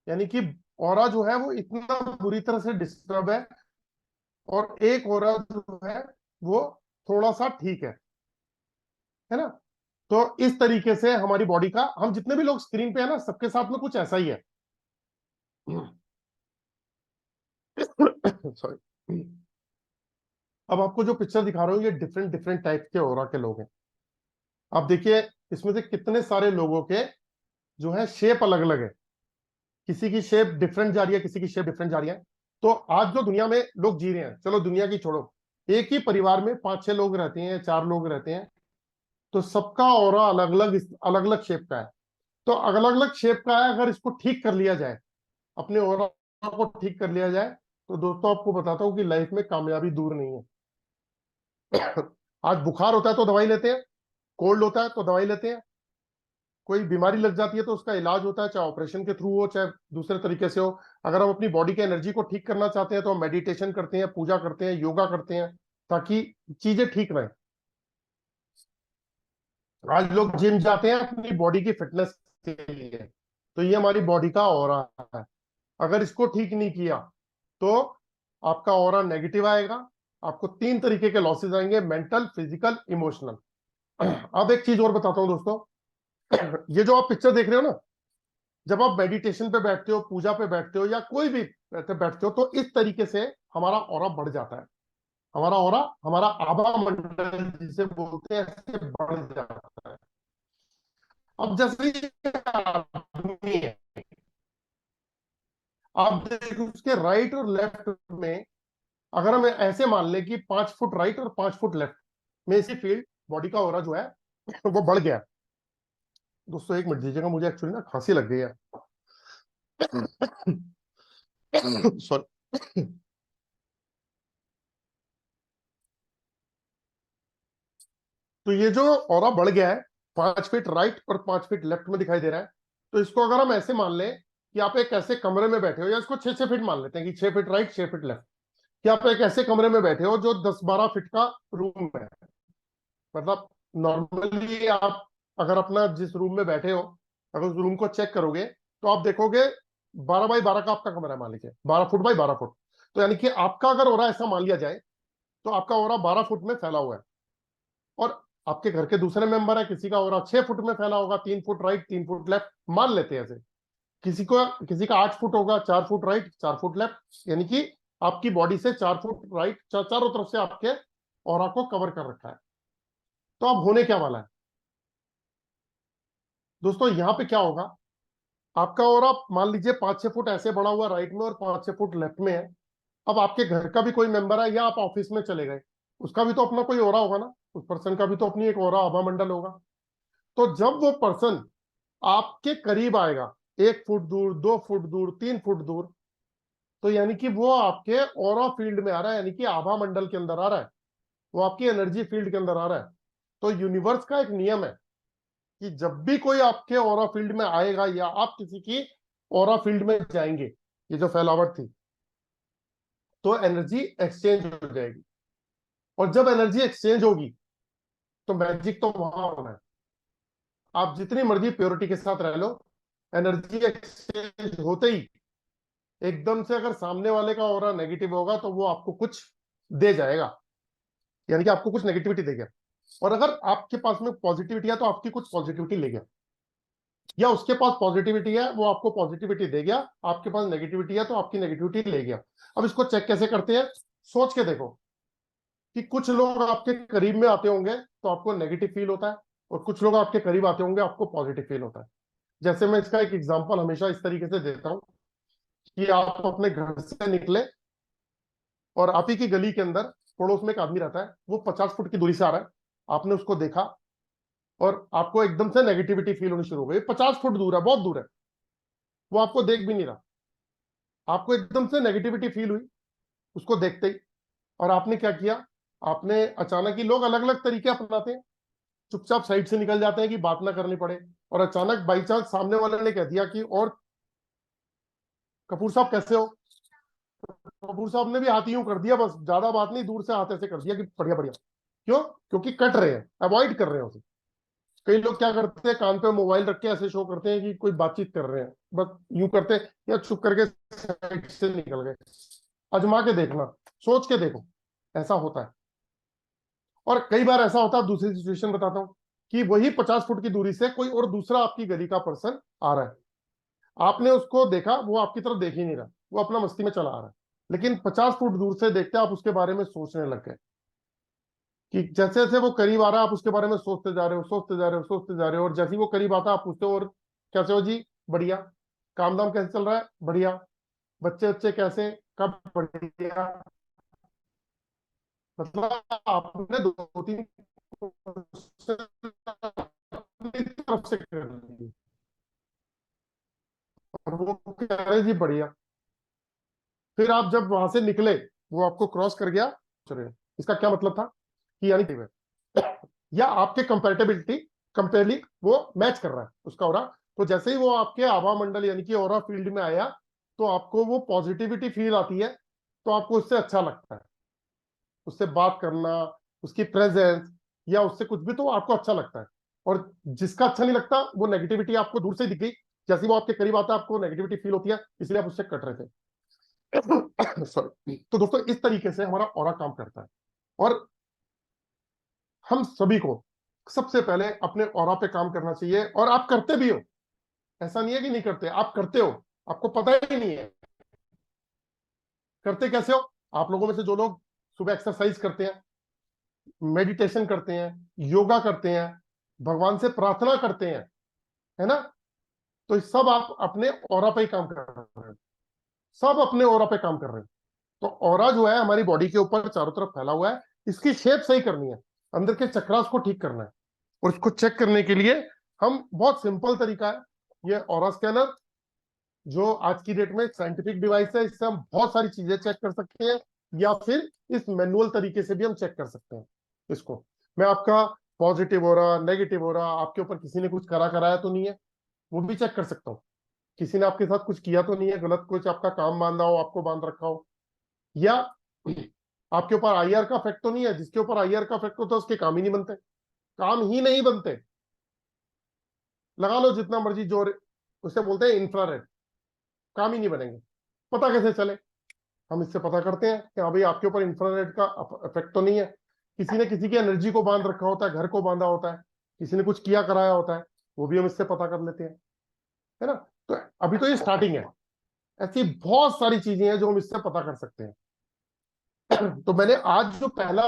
यानी कि ऑरा जो है वो इतना बुरी तरह से डिस्टर्ब है, और एक ऑरा जो है वो थोड़ा सा ठीक है ना। तो इस तरीके से हमारी बॉडी का, हम जितने भी लोग स्क्रीन पे है ना, सबके साथ में कुछ ऐसा ही है। सॉरी। अब आपको जो पिक्चर दिखा रहा हूं, ये डिफरेंट डिफरेंट टाइप के ऑरा के लोग हैं। आप देखिए, इसमें से कितने सारे लोगों के जो है शेप अलग अलग है। किसी की शेप डिफरेंट जा रही है, किसी की शेप डिफरेंट जा रही है। तो आज जो दुनिया में लोग जी रहे हैं, चलो दुनिया की छोड़ो, एक ही परिवार में 5-6 लोग रहते हैं, 4 लोग रहते हैं, तो सबका ऑरा अलग अलग शेप का है। तो अलग अलग शेप का है, अगर इसको ठीक कर लिया जाए, अपने ऑरा को ठीक कर लिया जाए, तो दोस्तों आपको बताता हूं कि लाइफ में कामयाबी दूर नहीं है। आज बुखार होता है तो दवाई लेते हैं, कोल्ड होता है तो दवाई लेते हैं, कोई बीमारी लग जाती है तो उसका इलाज होता है, चाहे ऑपरेशन के थ्रू हो चाहे दूसरे तरीके से हो। अगर हम अपनी बॉडी के एनर्जी को ठीक करना चाहते हैं तो हम मेडिटेशन करते हैं, पूजा करते हैं, योगा करते हैं, ताकि चीजें ठीक रहें। आज लोग जिम जाते हैं अपनी बॉडी की फिटनेस के लिए। तो ये हमारी बॉडी का ऑरा है। अगर इसको ठीक नहीं किया तो आपका ऑरा नेगेटिव आएगा। आपको 3 तरीके के लॉसेज आएंगे, मेंटल, फिजिकल, इमोशनल। अब एक चीज और बताता हूं दोस्तों। ये जो आप पिक्चर देख रहे हो ना, जब आप मेडिटेशन पे बैठते हो, पूजा पे बैठते हो, या कोई भी बैठते हो, तो इस तरीके से हमारा ऑरा बढ़ जाता है। हमारा ऑरा, हमारा आभा मंडल जिसे बोलते हैं, ऐसे बढ़ जाता है। अब जैसे ये आदमी है, आप देखो उसके राइट और लेफ्ट में, अगर हम ऐसे मान लें कि 5 फुट राइट और 5 फुट लेफ्ट में इसी फील्ड बॉडी का ऑरा जो है वो बढ़ गया। दोस्तों एक मिनट दीजिएगा, मुझे एक्चुअली ना खांसी लग गई है। सॉरी। तो ये जो ऑरा बढ़ गया है, 5 फीट राइट और 5 फीट लेफ्ट में दिखाई दे रहा है, तो इसको अगर हम ऐसे मान लें कि आप एक ऐसे कमरे में बैठे हो, या इसको 6-6 फीट मान लेते हैं कि 6 फीट राइट 6 फीट लेफ्ट, कि आप एक ऐसे कमरे में बैठे हो जो 10-12 फीट का रूम है। मतलब नॉर्मली आप अगर अपना जिस रूम में बैठे हो, अगर उस रूम को चेक करोगे तो आप देखोगे 12 बाई 12 का आपका कमरा है, मान लीजिए 12 फुट बाई 12 फुट। तो यानी कि आपका अगर ओरा ऐसा मान लिया जाए, तो आपका ओरा 12 फुट में फैला हुआ है। और आपके घर के दूसरे मेंबर है, किसी का ओरा 6 फुट में फैला होगा, 3 फुट राइट 3 फुट लेफ्ट, मान लेते हैं ऐसे। किसी का 8 फुट होगा, 4 फुट राइट 4 फुट लेफ्ट, यानी कि आपकी बॉडी से 4 फुट राइट, चारों तरफ से आपके ऑरा को कवर कर रखा है। तो अब होने क्या वाला है दोस्तों, यहां पे क्या होगा, आपका ऑरा मान लीजिए 5-6 फुट ऐसे बढ़ा हुआ राइट में और 5-6 फुट लेफ्ट में है। अब आपके घर का भी कोई मेंबर है या आप ऑफिस में चले गए, उसका भी तो अपना कोई ऑरा होगा ना, उस पर्सन का भी तो अपनी एक ऑरा आभा मंडल होगा। तो जब वो पर्सन आपके करीब आएगा, 1 फुट दूर, 2 फुट दूर, 3 फुट दूर, तो यानी कि वो आपके ऑरा फील्ड में आ रहा है, यानी कि आभा मंडल के अंदर आ रहा है, वो आपकी एनर्जी फील्ड के अंदर आ रहा है। तो यूनिवर्स का एक नियम है कि जब भी कोई आपके ऑरा फील्ड में आएगा या आप किसी की ऑरा फील्ड में जाएंगे, ये जो फैलावट थी, तो एनर्जी एक्सचेंज हो जाएगी। और जब एनर्जी एक्सचेंज होगी तो मैजिक तो वहां होना है। आप जितनी मर्जी प्योरिटी के साथ रह लो, एनर्जी एक्सचेंज होते ही एकदम से अगर सामने वाले का ऑरा नेगेटिव होगा तो वो आपको कुछ दे जाएगा, यानी कि आपको कुछ नेगेटिविटी देगा। और अगर आपके पास में पॉजिटिविटी है तो आपकी कुछ पॉजिटिविटी ले गया, या उसके पास पॉजिटिविटी है वो आपको पॉजिटिविटी दे गया, आपके पास नेगेटिविटी है तो आपकी नेगेटिविटी ले गया। अब इसको चेक कैसे करते हैं, सोच के देखो कि कुछ लोग आपके करीब में आते होंगे तो आपको नेगेटिव फील होता है, और कुछ लोग आपके करीब आते होंगे आपको पॉजिटिव फील होता है। जैसे मैं इसका एक एग्जांपल हमेशा इस तरीके से देता हूं कि आप अपने घर से निकले और आप ही की गली के अंदर पड़ोस में एक आदमी रहता है, वो 50 फुट की दूरी से आ रहा है, आपने उसको देखा और आपको एकदम से नेगेटिविटी फील होनी शुरू हो गई। 50 फुट दूर है, बहुत दूर है, वो आपको देख भी नहीं रहा, आपको एकदम से नेगेटिविटी फील हुई उसको देखते ही। और आपने क्या किया, आपने अचानक ही, लोग अलग अलग तरीके अपनाते हैं, चुपचाप साइड से निकल जाते हैं कि बात ना करनी पड़े, और अचानक बाई चांस सामने वाले ने कह दिया कि और कपूर साहब कैसे हो, कपूर साहब ने भी हाथ यूं कर दिया, बस ज्यादा बात नहीं, दूर से हाथ ऐसे कर दिया कि बढ़िया बढ़िया। क्यों? क्योंकि कट रहे हैं, अवॉइड कर रहे हैं उसे। कई लोग क्या करते हैं, कान पे मोबाइल रख के ऐसे शो करते हैं कि कोई बातचीत कर रहे हैं, बस यूं करते हैं या चुप करके साइड से निकल गए। अजमा के देखना, सोच के देखो, ऐसा होता है। और कई बार ऐसा होता है, दूसरी सिचुएशन बताता हूं, कि वही 50 फुट की दूरी से कोई और दूसरा आपकी गली का पर्सन आ रहा है, आपने उसको देखा, वो आपकी तरफ देख ही नहीं रहा, वो अपना मस्ती में चला आ रहा है, लेकिन 50 फुट दूर से देखते आप उसके बारे में सोचने लग गए, कि जैसे जैसे वो करीब आ रहा है आप उसके बारे में सोचते जा रहे हो, सोचते जा रहे हो, सोचते जा रहे हो, और जैसे ही वो करीब आता है आप पूछते हो और कैसे हो जी, बढ़िया, काम धाम कैसे चल रहा है, बढ़िया, बच्चे बच्चे कैसे, कब, बढ़िया। मतलब आपने 2-3 अपनी तरफ से कर ली, और वो कह रहे जी बढ़िया। फिर आप जब वहां से निकले, वो आपको क्रॉस कर गया, चले, इसका क्या मतलब था कि यानी कि या आपके कंपेटेबिलिटी कंपेयरली वो मैच कर रहा है उसका ऑरा। तो जैसे ही वो आपके आभा मंडल यानी कि ऑरा फील्ड में आया, तो आपको वो पॉजिटिविटी फील आती है, तो आपको उससे अच्छा लगता है, उससे बात करना, उसकी प्रेजेंस, या उससे कुछ भी, तो आपको अच्छा लगता है। और जिसका अच्छा नहीं लगता, वो नेगेटिविटी आपको दूर से दिख गई, जैसे वो आपके करीब आता है आपको नेगेटिविटी फील होती है, इसलिए आप उससे कट रहे थे। सॉरी। तो दोस्तों इस तरीके से हमारा ऑरा काम करता है। और हम सभी को सबसे पहले अपने ऑरा पे काम करना चाहिए, और आप करते भी हो, ऐसा नहीं है कि नहीं करते, आप करते हो, आपको पता ही नहीं है करते कैसे हो। आप लोगों में से जो लोग सुबह एक्सरसाइज करते हैं, मेडिटेशन करते हैं, योगा करते हैं, भगवान से प्रार्थना करते हैं, है ना, तो सब आप अपने ऑरा पे ही काम कर रहे हैं, सब अपने ऑरा पे काम कर रहे हैं। तो ऑरा जो है हमारी बॉडी के ऊपर चारों तरफ फैला हुआ है, इसकी शेप सही करनी है, अंदर के चक्रास को ठीक करना है। और इसको चेक करने के लिए हम, बहुत सिंपल तरीका है, ये ऑरा स्कैनर, जो आज की डेट में साइंटिफिक डिवाइस है, इससे हम बहुत सारी चीजें चेक कर सकते हैं, या फिर इस मैनुअल तरीके से भी हम चेक कर सकते हैं इसको। मैं आपका पॉजिटिव हो रहा, नेगेटिव हो रहा, आपके ऊपर किसी ने कुछ कराया तो नहीं है, वो भी चेक कर सकता हूँ। किसी ने आपके साथ कुछ किया तो नहीं है गलत, कुछ आपका काम बांधा हो, आपको बांध रखा हो, या आपके ऊपर आईआर का इफेक्ट तो नहीं है। जिसके ऊपर आईआर का इफेक्ट होता है उसके काम ही नहीं बनते, काम ही नहीं बनते। लगा लो जितना मर्जी जोर, उसे बोलते हैं इंफ्रारेड, काम ही नहीं बनेंगे। पता कैसे चले? हम इससे पता करते हैं कि हाँ भाई आपके ऊपर इंफ्रारेड का इफेक्ट तो नहीं है। किसी ने किसी की एनर्जी को बांध रखा होता है, घर को बांधा होता है, किसी ने कुछ किया कराया होता है, वो भी हम इससे पता कर लेते हैं, है ना। तो अभी तो ये स्टार्टिंग है, ऐसी बहुत सारी चीजें हैं जो हम इससे पता कर सकते हैं। तो मैंने आज जो पहला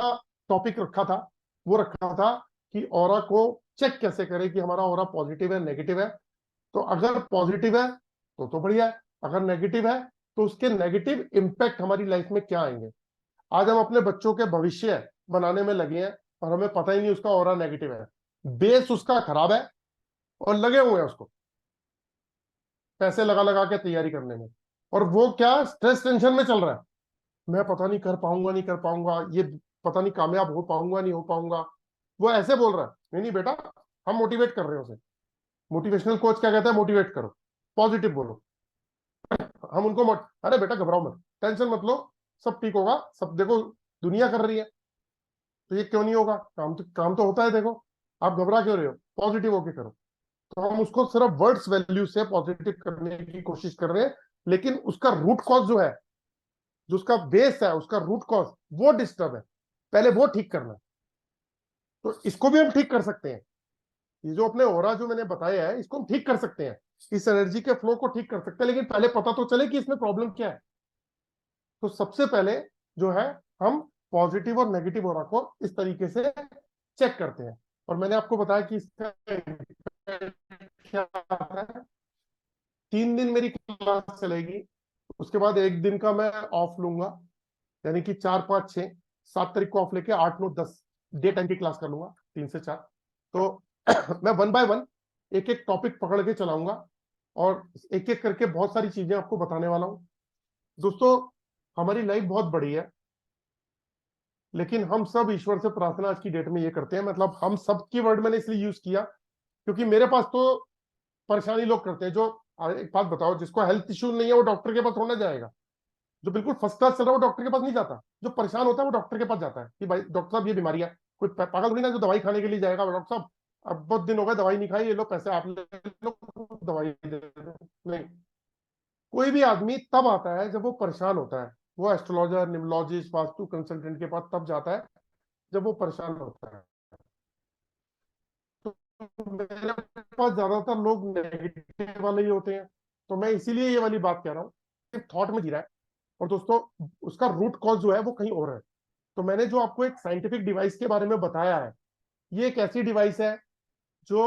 टॉपिक रखा था वो रखा था कि ऑरा को चेक कैसे करें कि हमारा ऑरा पॉजिटिव है नेगेटिव है। तो अगर पॉजिटिव है तो बढ़िया है, अगर नेगेटिव है तो उसके नेगेटिव इम्पैक्ट हमारी लाइफ में क्या आएंगे। आज हम अपने बच्चों के भविष्य बनाने में लगे हैं और हमें पता ही नहीं उसका ऑरा नेगेटिव है, बेस उसका खराब है और लगे हुए हैं उसको पैसे लगा लगा के तैयारी करने में, और वो क्या स्ट्रेस टेंशन में चल रहा है, मैं पता नहीं कर पाऊंगा नहीं कर पाऊंगा, ये पता नहीं कामयाब हो पाऊंगा नहीं हो पाऊंगा। वो ऐसे बोल रहा है, नहीं नहीं बेटा, हम मोटिवेट कर रहे हैं उसे। मोटिवेशनल कोच क्या कहता है, मोटिवेट करो, पॉजिटिव बोलो। हम उनको अरे बेटा घबराओ मत, टेंशन मत लो, सब ठीक होगा, सब देखो दुनिया कर रही है तो ये क्यों नहीं होगा, काम तो होता है, देखो आप घबरा क्यों रहे हो, पॉजिटिव होके करो। तो हम उसको सिर्फ वर्ड्स वैल्यू से पॉजिटिव करने की कोशिश कर रहे हैं, लेकिन उसका रूट कॉज जो है, जो उसका बेस है, उसका रूट कॉज वो डिस्टर्ब है, पहले वो ठीक करना है। तो इसको भी हम ठीक कर सकते हैं, ये जो अपने ओरा जो मैंने बताया है इसको हम ठीक कर सकते हैं, इस एनर्जी के फ्लो को ठीक कर सकते हैं, लेकिन पहले पता तो चले कि इसमें प्रॉब्लम क्या है। तो सबसे पहले जो है हम पॉजिटिव और नेगेटिव ओरा को इस तरीके से चेक करते हैं, और मैंने आपको बताया कि इसका क्या है। 3 दिन मेरी क्लास चलेगी, उसके बाद एक दिन का मैं ऑफ लूंगा, यानी कि 4, 5, 6, 7 तारीख को ऑफ लेके 8, 9, 10 डे टाइम की क्लास कर लूंगा, 3 से 4। तो मैं 1 बाय 1 एक एक टॉपिक पकड़ के चलाऊंगा और एक एक करके बहुत सारी चीजें आपको बताने वाला हूं। दोस्तों, हमारी लाइफ बहुत बड़ी है, लेकिन हम सब ईश्वर से प्रार्थना आज की डेट में ये करते हैं, मतलब हम सब की वर्ड मैंने इसलिए यूज किया क्योंकि मेरे पास तो परेशानी लोग करते हैं जो, एक बात बताओ, जिसको हेल्थ इश्यू नहीं है वो डॉक्टर के पास थोड़ा ना जाएगा, जो बिल्कुल फर्स्ट क्लास चल रहा है वो डॉक्टर के पास नहीं जाता, जो परेशान होता है वो डॉक्टर के पास जाता है कि भाई डॉक्टर साहब ये बीमारी है। कोई पागल थोड़ी ना जो दवाई खाने के लिए जाएगा, डॉक्टर साहब अब बहुत दिन हो गए दवाई नहीं खाई, ये लो पैसे आप ले लो, दवाई दे दो। नहीं, कोई भी आदमी तब आता है जब वो परेशान होता है, वो एस्ट्रोलॉजर, न्यूमरोलॉजिस्ट, वास्तु कंसल्टेंट के पास तब जाता है जब वो परेशान होता है। तो मेरे पास ज्यादातर लोग नेगेटिव वाले ही होते हैं, तो मैं इसीलिए ये वाली बात कह रहा हूँ, थॉट में जी रहा है, और दोस्तों उसका रूट कॉज जो है वो कहीं और है। तो मैंने जो आपको एक साइंटिफिक डिवाइस के बारे में बताया है, ये एक ऐसी डिवाइस है जो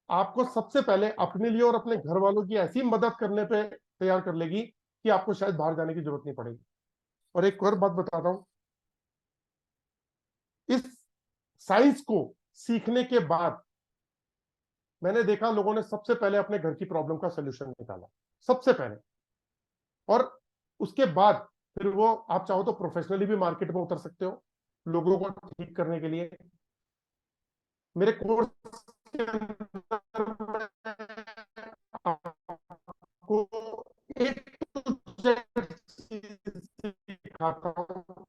आपको सबसे पहले अपने लिए और अपने घर वालों की ऐसी मदद करने पे तैयार कर लेगी कि आपको शायद बाहर जाने की जरूरत नहीं पड़ेगी। और एक और बात बताता हूं, इस साइंस को सीखने के बाद मैंने देखा लोगों ने सबसे पहले अपने घर की प्रॉब्लम का सोल्यूशन निकाला, सबसे पहले, और उसके बाद फिर वो आप चाहो तो प्रोफेशनली भी मार्केट में उतर सकते हो लोगों को ठीक करने के लिए। मेरे कोर्स के अंदर आपको एक सिखाता हूँ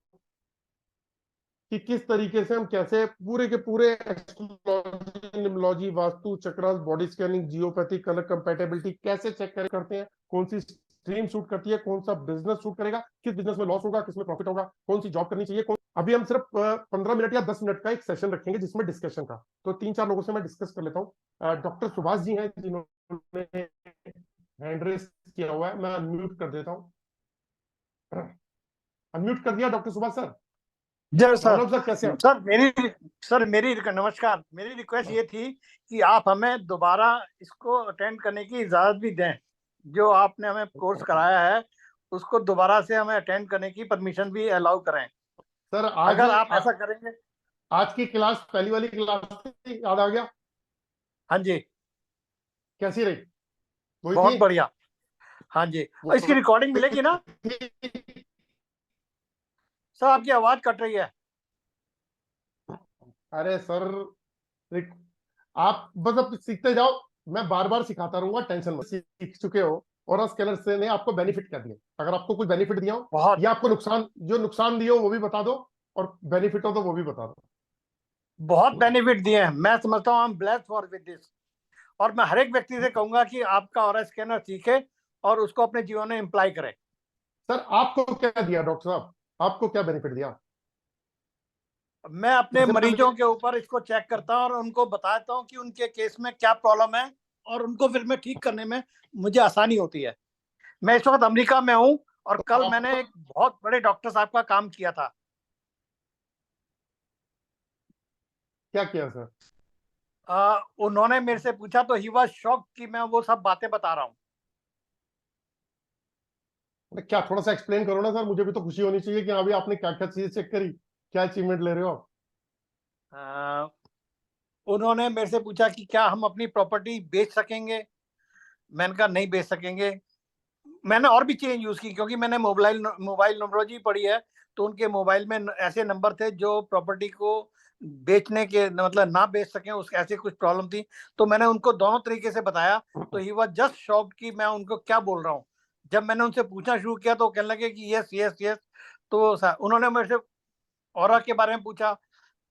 कि किस तरीके से हम कैसे पूरे के पूरे astrology, numerology, vastu, chakras, body scanning, geopathy, colour compatibility कैसे चेक करते हैं, कौन सी स्ट्रीम सूट करती है, कौन सा बिजनेस सूट करेगा, किस बिजनेस में लॉस होगा, किस में प्रॉफिट होगा, कौन सी जॉब करनी चाहिए, अभी हम सिर्फ 15 मिनट या 10 मिनट का एक सेशन रखेंगे जिसमें डिस्कशन का, तो 3-4 लोगों से मैं डिस्कस कर लेता हूँ। डॉक्टर सुभाष जी हैं जिन्होंने हैंड रेस किया हुआ है, मैं अनम्यूट कर देता हूँ। अनम्यूट कर दिया डॉक्टर सुभाष सर। जय सर। सर कैसे हैं? मेरी नमस्कार। मेरी रिक्वेस्ट ये थी कि आप हमें दोबारा इसको अटेंड करने की इजाजत भी दें, जो आपने हमें कोर्स कराया है उसको दोबारा से हमें अटेंड करने की परमिशन भी अलाउ करें। सर आज अगर आप ऐसा करेंगे। आज की क्लास पहली वाली क्लास याद आ गया? हाँ जी, कैसी रही? वही बहुत थी? बढ़िया। हाँ जी, और इसकी रिकॉर्डिंग मिलेगी ना? सर आपकी आवाज कट रही है। अरे सर, आप बस अब सीखते जाओ, मैं बार बार सिखाता रहूंगा, टेंशन मत, सीख चुके हो। और स्केलर से ने आपको बेनिफिट क्या दिए, अगर आपको कुछ बेनिफिट दिया हो बहुत या आपको नुकसान, जो नुकसान दिए हो वो भी बता दो, और बेनिफिट हो तो वो भी बता दो। बहुत बेनिफिट दिए हैं, मैं समझता हूँ I am blessed for with this. और मैं हर एक व्यक्ति से कहूंगा कि आपका ऑरा स्कैनर सीखे और उसको अपने जीवन में इम्प्लाई करे। सर आपको क्या दिया डॉक्टर साहब, आपको क्या बेनिफिट दिया? मैं अपने मरीजों के ऊपर इसको चेक करता हूँ और उनको बताता हूँ कि उनके केस में क्या प्रॉब्लम है और उनको फिर मैं ठीक करने में मुझे आसानी होती है। मैं इस वक्त अमेरिका में हूँ और कल मैंने एक बहुत बड़े डॉक्टर साहब का काम किया था। क्या किया सर? उन्होंने मेरे से पूछा तो ही वाज शॉक कि मैं वो सब बातें बता रहा हूँ। क्या थोड़ा सा एक्सप्लेन करो ना सर, मुझे भी तो खुशी होनी चाहिए कि हाँ भी आपने क्या क्या चीजें चेक करी, क्या अचीवमेंट ले रहे हो आप। उन्होंने मेरे से पूछा कि क्या हम अपनी प्रॉपर्टी बेच सकेंगे। मैंने कहा नहीं बेच सकेंगे। मैंने और भी चेंज यूज की क्योंकि मैंने मोबाइल नंबरोलॉजी पढ़ी है, तो उनके मोबाइल में ऐसे नंबर थे जो प्रॉपर्टी को बेचने के मतलब ना बेच सकें, उस ऐसे कुछ प्रॉब्लम थी। तो मैंने उनको दोनों तरीके से बताया, तो ही वाज जस्ट शॉक्ड कि मैं उनको क्या बोल रहा हूँ। जब मैंने उनसे पूछना शुरू किया तो कहने लगे कि यस यस यस। तो उन्होंने मेरे से ऑरा के बारे में पूछा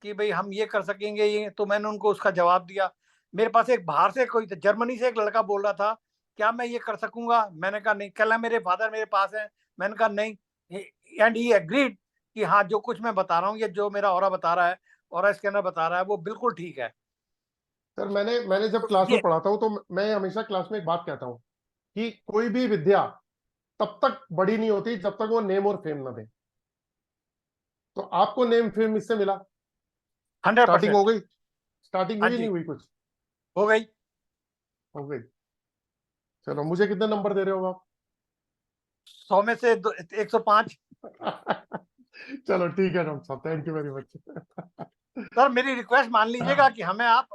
कि भाई हम ये कर सकेंगे ये, तो मैंने उनको उसका जवाब दिया। मेरे पास एक बाहर से कोई जर्मनी से एक लड़का बोल रहा था क्या मैं ये कर सकूंगा। मैंने कहा नहीं। कहला मेरे फादर मेरे पास है। मैंने कहा नहीं। एंड ही एग्रीड कि हाँ जो कुछ मैं बता रहा हूँ, ये जो मेरा ऑरा बता रहा है, ऑरा स्कैनर बता रहा है, वो बिल्कुल ठीक है। सर मैंने जब तो क्लास में ये पढ़ाता हूँ तो मैं हमेशा क्लास में एक बात कहता हूँ कि कोई भी विद्या तब तक बड़ी नहीं होती जब तक वो नेम और फेम ना दे। तो आपको नेम फेम इससे मिला, स्टार्टिंग 100%। हो गई, स्टार्टिंग हाँ हुई नहीं जी, हुई कुछ? हो गई। हो गई। चलो मुझे कितने नंबर दे रहे हो आप? 100 में से 105। चलो ठीक है डॉक्टर साहब, thank you very much. Sir मेरी रिक्वेस्ट मान लीजिएगा कि हमें आप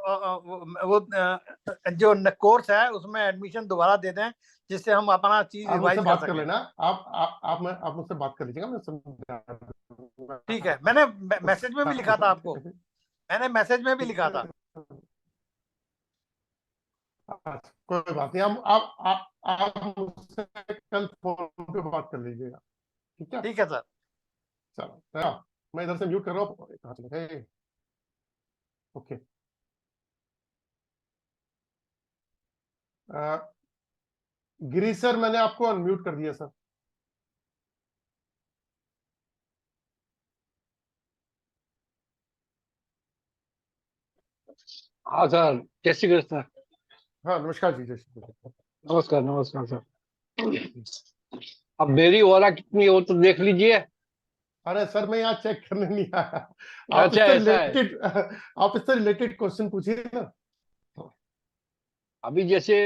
जो कोर्स है उसमें एडमिशन दोबारा दे दें, जिससे हम अपना चीज आप मुझसे रिवाइज कर बात कर सकें। लेना, आप मुझसे बात कर लीजिएगा, मैं समझा ठीक है, मैंने मैसेज में भी लिखा था आपको। दूंगा। मैंने मैसेज में भी लिखा था। कोई बात नहीं, आप मुझसे कल फोन पे बात कर लीजिएगा, ठीक है? ठीक है सर। चलो मैं इधर से म्यूट कर रहा हूँ, कहाँ चले गए? ओके। गिरीश सर मैंने आपको अनम्यूट कर दिया सर। हाँ सर, जय श्री कृष्ण। हाँ नमस्कार जी, जय श्री कृष्ण। नमस्कार नमस्कार सर। अब मेरी ओरा कितनी हो तो देख लीजिए। अरे सर मैं यहाँ चेक करने नहीं आया, अच्छा ऐसा है। आप इससे रिलेटेड क्वेश्चन पूछिए ना। अभी जैसे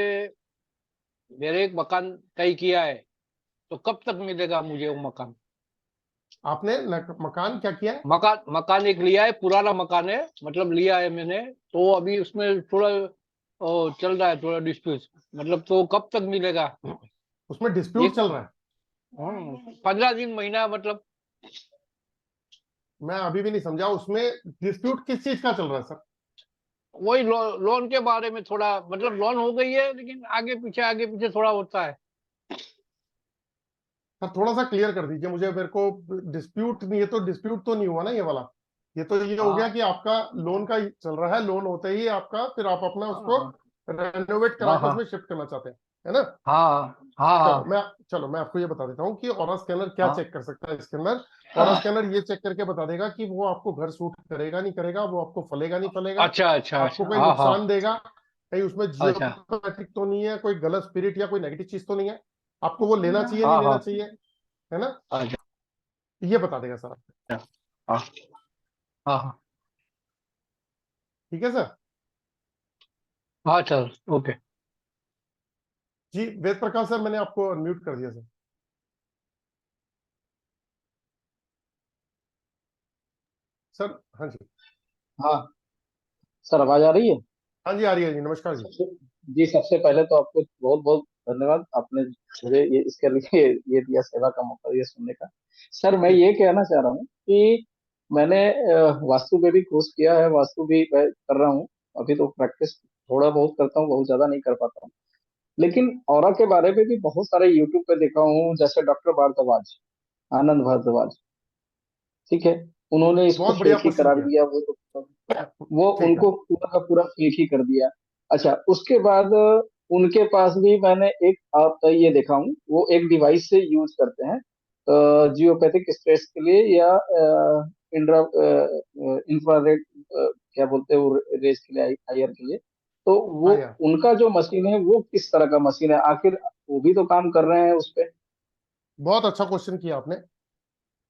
मेरे एक मकान तय किया है, तो कब तक मिलेगा मुझे वो मकान? आपने मकान क्या किया है? मकान मकान एक लिया है, पुराना मकान है, मतलब लिया है मैंने। तो अभी उसमें थोड़ा चल रहा है, थोड़ा डिस्प्यूट, मतलब तो कब तक मिलेगा? उसमें डिस्प्यूट एक चल रहा है? 15 दिन महीना मतलब। मैं अभी भी नहीं समझा, उसमें डिस्प्यूट किस चीज का चल रहा है सर? वही लोन के बारे में थोड़ा, मतलब लोन हो गई है लेकिन आगे पीछे थोड़ा होता है। सर थोड़ा सा क्लियर कर दीजिए मुझे, मेरे को डिस्प्यूट नहीं, ये तो डिस्प्यूट तो नहीं हुआ ना ये वाला? ये तो ये हो गया हाँ कि आपका लोन का चल रहा है, लोन होते ही आपका फिर आप अपना उसको हाँ रेनोवेट करा हाँ के हाँ उसमें शिफ्ट करना चाहते हैं, है ना? हाँ हाँ चलो हाँ मैं आपको ये बता देता हूँ कि ऑरा स्कैनर क्या हाँ चेक कर सकता है इसके अंदर। ऑरा हाँ। स्कैनर ये चेक करके बता देगा कि वो आपको घर सूट करेगा नहीं करेगा, वो आपको फलेगा नहीं फलेगा, अच्छा अच्छा आपको अच्छा, कोई हाँ हाँ। नुकसान देगा, कहीं उसमें अच्छा जियोपैथिक तो नहीं है, कोई गलत स्पिरिट या कोई नेगेटिव चीज तो नहीं है, आपको वो लेना चाहिए नहीं हाँ लेना हाँ। चाहिए, है ना? अच्छा ये बता देगा सर आपको। हाँ हाँ हाँ ठीक है सर। हाँ सर, ओके। जी वेद प्रकाश सर, मैंने आपको अनम्यूट कर दिया सर। सर हाँ जी। हाँ सर, आवाज आ रही है? हाँ जी आ रही है जी, नमस्कार जी। सबसे जी, सबसे पहले तो आपको बहुत बहुत धन्यवाद, आपने मुझे ये इसके लिए ये दिया, सेवा का मौका ये सुनने का। सर मैं जी ये कहना चाह रहा हूँ कि मैंने वास्तु पे भी कोर्स किया है, वास्तु भी मैं कर रहा हूँ। अभी तो प्रैक्टिस थोड़ा बहुत करता हूँ, बहुत ज्यादा नहीं कर पाता हूँ। लेकिन औरा के बारे में भी बहुत सारे यूट्यूब पे देखा हूँ, जैसे डॉक्टर भारद्वाज, आनंद भारद्वाज, ठीक है, उन्होंने इसको बहुत बढ़िया फेक ही क्वेश्चन करार किया। दिया। वो ठीक है। उनको पूरा का पूरा फेक ही कर दिया। अच्छा, उसके बाद उनके पास भी मैंने एक आप ये देखा हूँ, वो एक डिवाइस से यूज करते हैं जियोपैथिक स्ट्रेस के लिए, या इंफ्रा इंफ्रारेड क्या बोलते हैं वो रेस के लिए, आईआर के लिए। तो वो हाँ यार, उनका जो मशीन है वो किस तरह का मशीन है, आखिर वो भी तो काम कर रहे हैं उस पे। बहुत अच्छा क्वेश्चन किया आपने।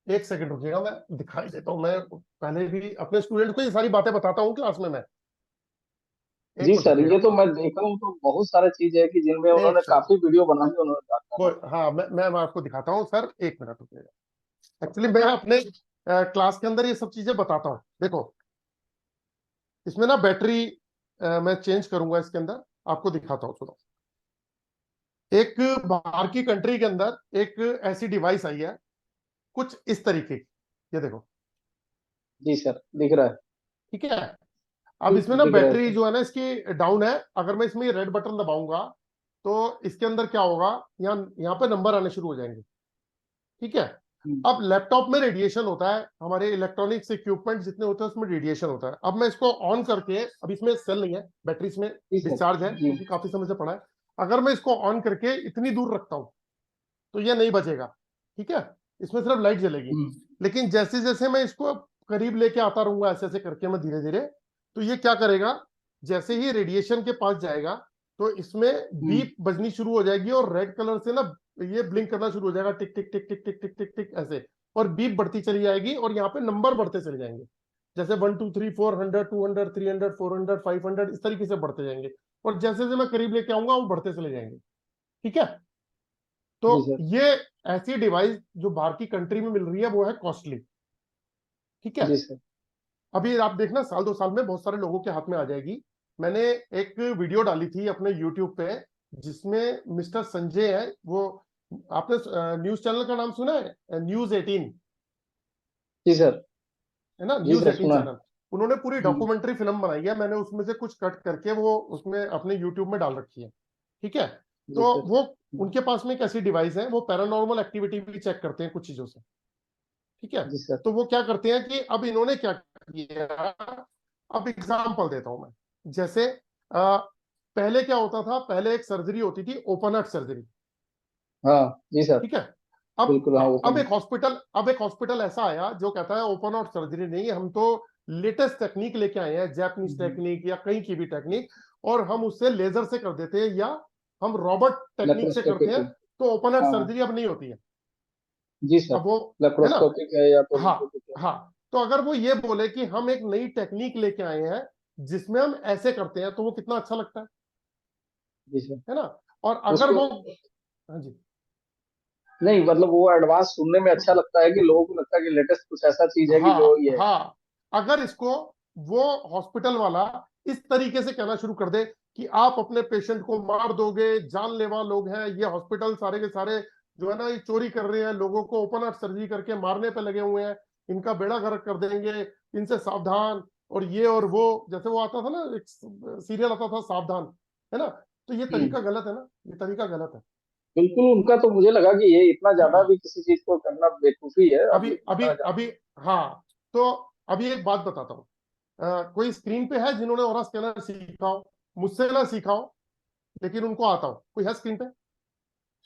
एक सेकंड रुकिएगा, मैं दिखाई देता हूँ। मैं पहले भी अपने स्टूडेंट को ये सारी बातें बताता हूँ क्लास में। मैं एक जी मिनट सर, रुकिएगा। ये तो मैं देखा हूँ, तो बहुत सारे चीज है कि जिनमें एक उन्होंने सेकंड, काफी वीडियो बना के उन्होंने डाला है। कोई, हाँ, मैं आपको दिखाता हूँ सर, एक मिनट रुकिएगा। एक्चुअली मैं अपने क्लास के अंदर ये सब चीजें बताता हूँ। देखो, इसमें ना बैटरी मैं चेंज करूंगा इसके अंदर, आपको दिखाता हूँ। सुनो, एक बाहर की कंट्री के अंदर एक ऐसी डिवाइस आई है, कुछ इस तरीके की। ये देखो, जी सर, दिख रहा है। ठीक है। अब इसमें ना दिख रहा है बैटरी सर। जो है ना इसकी डाउन है। अगर मैं इसमें रेड बटन दबाऊंगा तो इसके अंदर क्या होगा, यहाँ यहाँ पे नंबर आने शुरू हो जाएंगे, ठीक है। हम्म, अब लैपटॉप में रेडिएशन होता है, हमारे इलेक्ट्रॉनिक्स इक्विपमेंट जितने होते हैं उसमें रेडिएशन होता है। अब मैं इसको ऑन करके, अब इसमें सेल नहीं है, बैटरी इसमें जी सर। डिस्चार्ज है जी। क्योंकि काफी समय से पड़ा है। अगर मैं इसको ऑन करके इतनी दूर रखता हूं तो ये नहीं बचेगा, ठीक है। इसमें सिर्फ लाइट जलेगी। हम्म, लेकिन जैसे जैसे मैं इसको करीब लेके आता रहूंगा, ऐसे ऐसे करके मैं धीरे धीरे, तो ये क्या करेगा, जैसे ही रेडिएशन के पास जाएगा तो इसमें हम्म, बीप बजनी शुरू हो जाएगी और रेड कलर से ना ये ब्लिंक करना शुरू हो जाएगा, टिक टिक टिक टिक टिक टिक टिक टिक ऐसे। और बीप बढ़ती चली जाएगी और यहाँ पे नंबर बढ़ते चले जाएंगे, जैसे 1 2 3 400 200 300 400 500 इस तरीके से बढ़ते जाएंगे। और जैसे जैसे मैं करीब लेके आऊंगा वो बढ़ते चले जाएंगे, ठीक है। तो जी सर। ये ऐसी डिवाइस जो बाहर की कंट्री में मिल रही है वो है कॉस्टली, ठीक है। जी सर। अभी आप देखना, साल 2 साल में बहुत सारे लोगों के हाथ में आ जाएगी। मैंने एक वीडियो डाली थी अपने यूट्यूब पे जिसमें मिस्टर संजय है, वो, आपने न्यूज चैनल का नाम सुना है, न्यूज 18, जी सर। है ना, जी न्यूज सर, 18 सुना है। चैनल। उन्होंने पूरी हम्म, डॉक्यूमेंट्री फिल्म बनाई है, मैंने उसमें से कुछ कट करके वो उसमें अपने यूट्यूब में डाल रखी है, ठीक है। जी तो सर। वो, उनके पास में एक ऐसी डिवाइस है, वो पैरानॉर्मल एक्टिविटी भी चेक करते हैं कुछ चीजों से, ठीक है। जी सर। तो वो क्या करते हैं कि अब इन्होंने क्या किया, अब एग्जांपल देता हूं मैं। जैसे पहले क्या होता था, पहले एक सर्जरी होती थी, ओपन हार्ट सर्जरी, हाँ जी सर। ठीक है। अब बिल्कुल, हाँ, अब ओपन। एक हॉस्पिटल ऐसा आया जो कहता है ओपन हार्ट सर्जरी नहीं, हम तो लेटेस्ट टेक्निक लेके आए हैं, जापानीज टेक्निक या कहीं की भी टेक्निक, और हम उससे लेजर से कर देते हैं या हम रॉबोट टेक्निक से करते लेप्रोस्कोपिक हैं, है। तो ओपन हार्ट हाँ सर्जरी अब नहीं होती है। जी सर। अब वो, है ना, लेप्रोस्कोपिक है या तो हाँ, लेप्रोस्कोपिक है। हाँ। तो अगर वो ये बोले कि हम एक नई टेक्निक लेके आए हैं जिसमें हम ऐसे करते हैं, तो वो कितना अच्छा लगता जी सर। है ना। और अगर उसको वो, हाँ जी, नहीं, मतलब वो एडवांस सुनने में अच्छा लगता है कि लोगों को लगता है कि लेटेस्ट कुछ ऐसा चीज है कि जो हाँ, ये है। हाँ, अगर इसको वो हॉस्पिटल वाला इस तरीके से कहना शुरू कर दे कि आप अपने पेशेंट को मार दोगे, जानलेवा लोग हैं ये हॉस्पिटल, सारे के सारे जो है ना ये चोरी कर रहे हैं, लोगों को ओपन हार्ट सर्जरी करके मारने पे लगे हुए हैं, इनका बेड़ा गर्क कर देंगे, इनसे सावधान, और ये और वो, जैसे वो आता था ना, एक सीरियल आता था सावधान, है ना। तो ये हम्म, तरीका गलत है ना, ये तरीका गलत है। बिल्कुल। उनका तो मुझे लगा कि ये इतना ज्यादा भी किसी चीज को करना बेवकूफी है, अभी अभी अभी इतना ज्यादा। अभी हाँ, तो अभी एक बात बताता हूँ। कोई स्क्रीन पे है जिन्होंने ऑरा स्कैनर सीखा हो, मुझसे ना सीखा हो लेकिन उनको आता हो, कोई है स्क्रीन पे?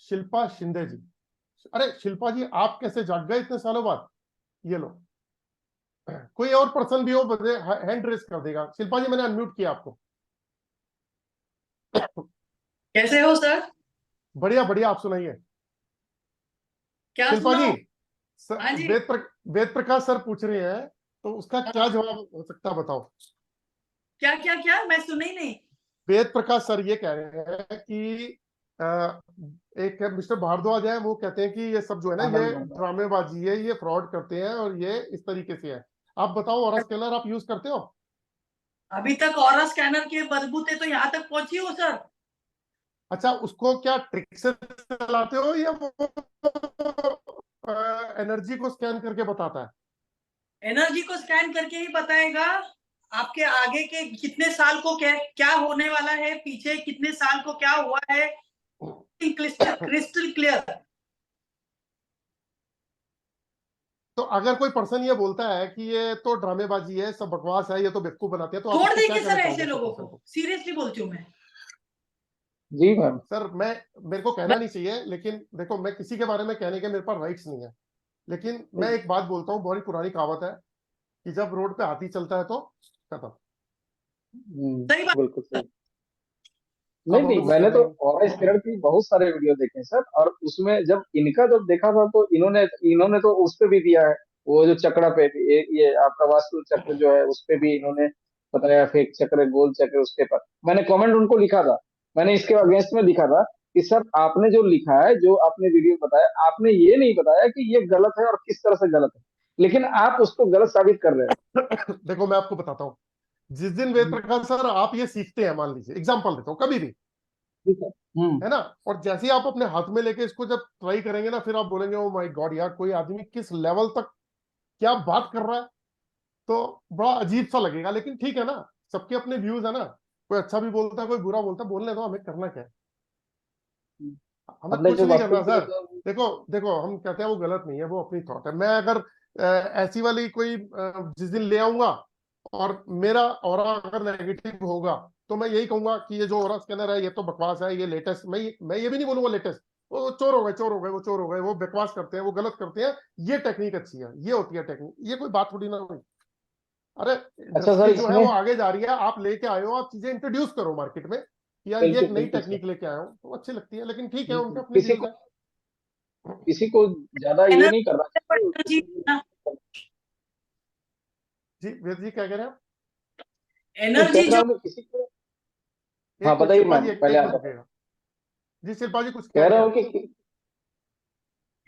शिल्पा शिंदे जी। अरे शिल्पा जी, आप कैसे जाग गए इतने सालों बाद? ये लो, कोई और पर्सन भी हो मुझे हैंड रेस कर देगा। शिल्पा जी, मैंने अनम्यूट किया आपको। कैसे हो सर? बढ़िया बढ़िया, आप सुनाइए। क्या शिल्पा जी, सुनाओ? हाँ जी। वेद प्रकाश सर पूछ रहे हैं, तो उसका क्या हाँ, जवाब हो सकता है, बताओ। क्या क्या क्या, मैं सुनी नहीं। वेद प्रकाश सर ये कह रहे हैं कि अ, एक मिस्टर भारद्वाज है, वो कहते हैं कि ये सब जो है ना आनंद ये भर। ड्रामेबाजी है, ये फ्रॉड करते हैं और ये इस तरीके से है। आप बताओ, और स्कैनर आप यूज करते हो? अभी तक ऑरा स्कैनर के बलबूते तो यहाँ तक पहुंची हो सर। अच्छा, उसको क्या ट्रिक से चलाते हो या वो एनर्जी को स्कैन करके बताता है? एनर्जी को स्कैन करके ही बताएगा आपके आगे के कितने साल को क्या क्या होने वाला है, पीछे कितने साल को क्या हुआ है, क्रिस्टल क्रिस्टल क्लियर। तो अगर कोई पर्सन ये बोलता है कि ये तो ड्रामेबाजी है, सब बकवास है, ये तो बेवकूफ बनाते हैं, तो आप छोड़ उसको क्या दीजिए कहना सर चाहोगे ऐसे ऐसे लोगों पर्सन को, को? सीरियसली बोलती हूँ मैं। जी मैम। सर, मेरे को कहना नहीं चाहिए, लेकिन देखो, मैं किसी के बारे में कहने के मेरे पास राइट्स नहीं है, लेकिन मैं एक बात बोलता हूँ, बहुत पुरानी कहावत है कि जब रोड पे हाथी चलता है तो खत्म। सही बात। बिल्कुल सही। नहीं अब नहीं, हमें कुछ मैंने करना तो ही ऑरा स्क्वायर्ड की बहुत सारे वीडियो देखे हैं सर, और उसमें जब इनका जब देखा था तो इन्होंने इन्होंने तो उस पे भी दिया है, वो जो चक्रा पे भी, ये आपका वास्तु चक्र जो है उस पे भी इन्होंने बताया, फेक चक्र, गोल चक्र, उसके पर मैंने कमेंट उनको लिखा था। मैंने इसके अगेंस्ट में लिखा था कि सर आपने जो लिखा है, जो आपने वीडियो बताया, आपने ये नहीं बताया कि ये गलत है और किस तरह से गलत है, लेकिन आप उसको गलत साबित कर रहे है। देखो मैं आपको बताता हूँ, जिस दिन वेद हो। प्रकाश सर आप ये सीखते हैं, मान लीजिए एग्जाम्पल देता हूँ, कभी भी, ठीक है। है ना, और जैसे ही आप अपने हाथ में लेके इसको जब ट्राई करेंगे ना, फिर आप बोलेंगे ओ माय गॉड यार, कोई आदमी किस लेवल तक क्या बात कर रहा है, तो बड़ा अजीब सा लगेगा। लेकिन ठीक है ना, सबके अपने व्यूज है ना, कोई अच्छा भी बोलता है, कोई बुरा बोलता है, बोलने दो, हमें करना क्या है, हमें हमने कुछ जो नहीं वास्तु करना किया सर। था देखो देखो, हम कहते हैं वो गलत नहीं है, वो अपनी थॉट है। मैं अगर ऐसी वाली कोई जिस दिन ले आऊंगा और मेरा ऑरा अगर नेगेटिव होगा, तो मैं यही कहूंगा कि ये जो ऑरा स्कैनर है ये तो बकवास है, ये लेटेस्ट, मैं ये भी नहीं बोलूंगा लेटेस्ट, वो चोर हो गए, चोर हो गए, वो चोर हो गए, वो बकवास करते हैं, वो गलत करते हैं, ये टेक्निक अच्छी है, ये होती है टेक्निक, ये कोई बात थोड़ी ना हुई। अरे अच्छा सर इंडस्ट्री जो है इसमें वो आगे जा रही है, आप लेके आए हो, आप चीजें इंट्रोड्यूस करो मार्केट में कि यार ये एक बिल्कुल नई बिल्कुल सर, टेक्निक लेके आए हो, तो अच्छी लगती है। लेकिन ठीक है, उनके बिल्कुल अपने व्यूज है। किसी को ज्यादा ये नहीं करना चाहिए, एनर्जी, किसी को जी वेद जी क्या कह रहे हैं आप? मैं कह एनर्जी रहा जो हूँ कि किसी को। हाँ एक मिनट बताइए शिल्पा मैम, जी, पहले एक आप मिनट बताइए। रुकेगा। जी शिल्पा जी कुछ कह कह रहे रहा थे हूँ आप? कि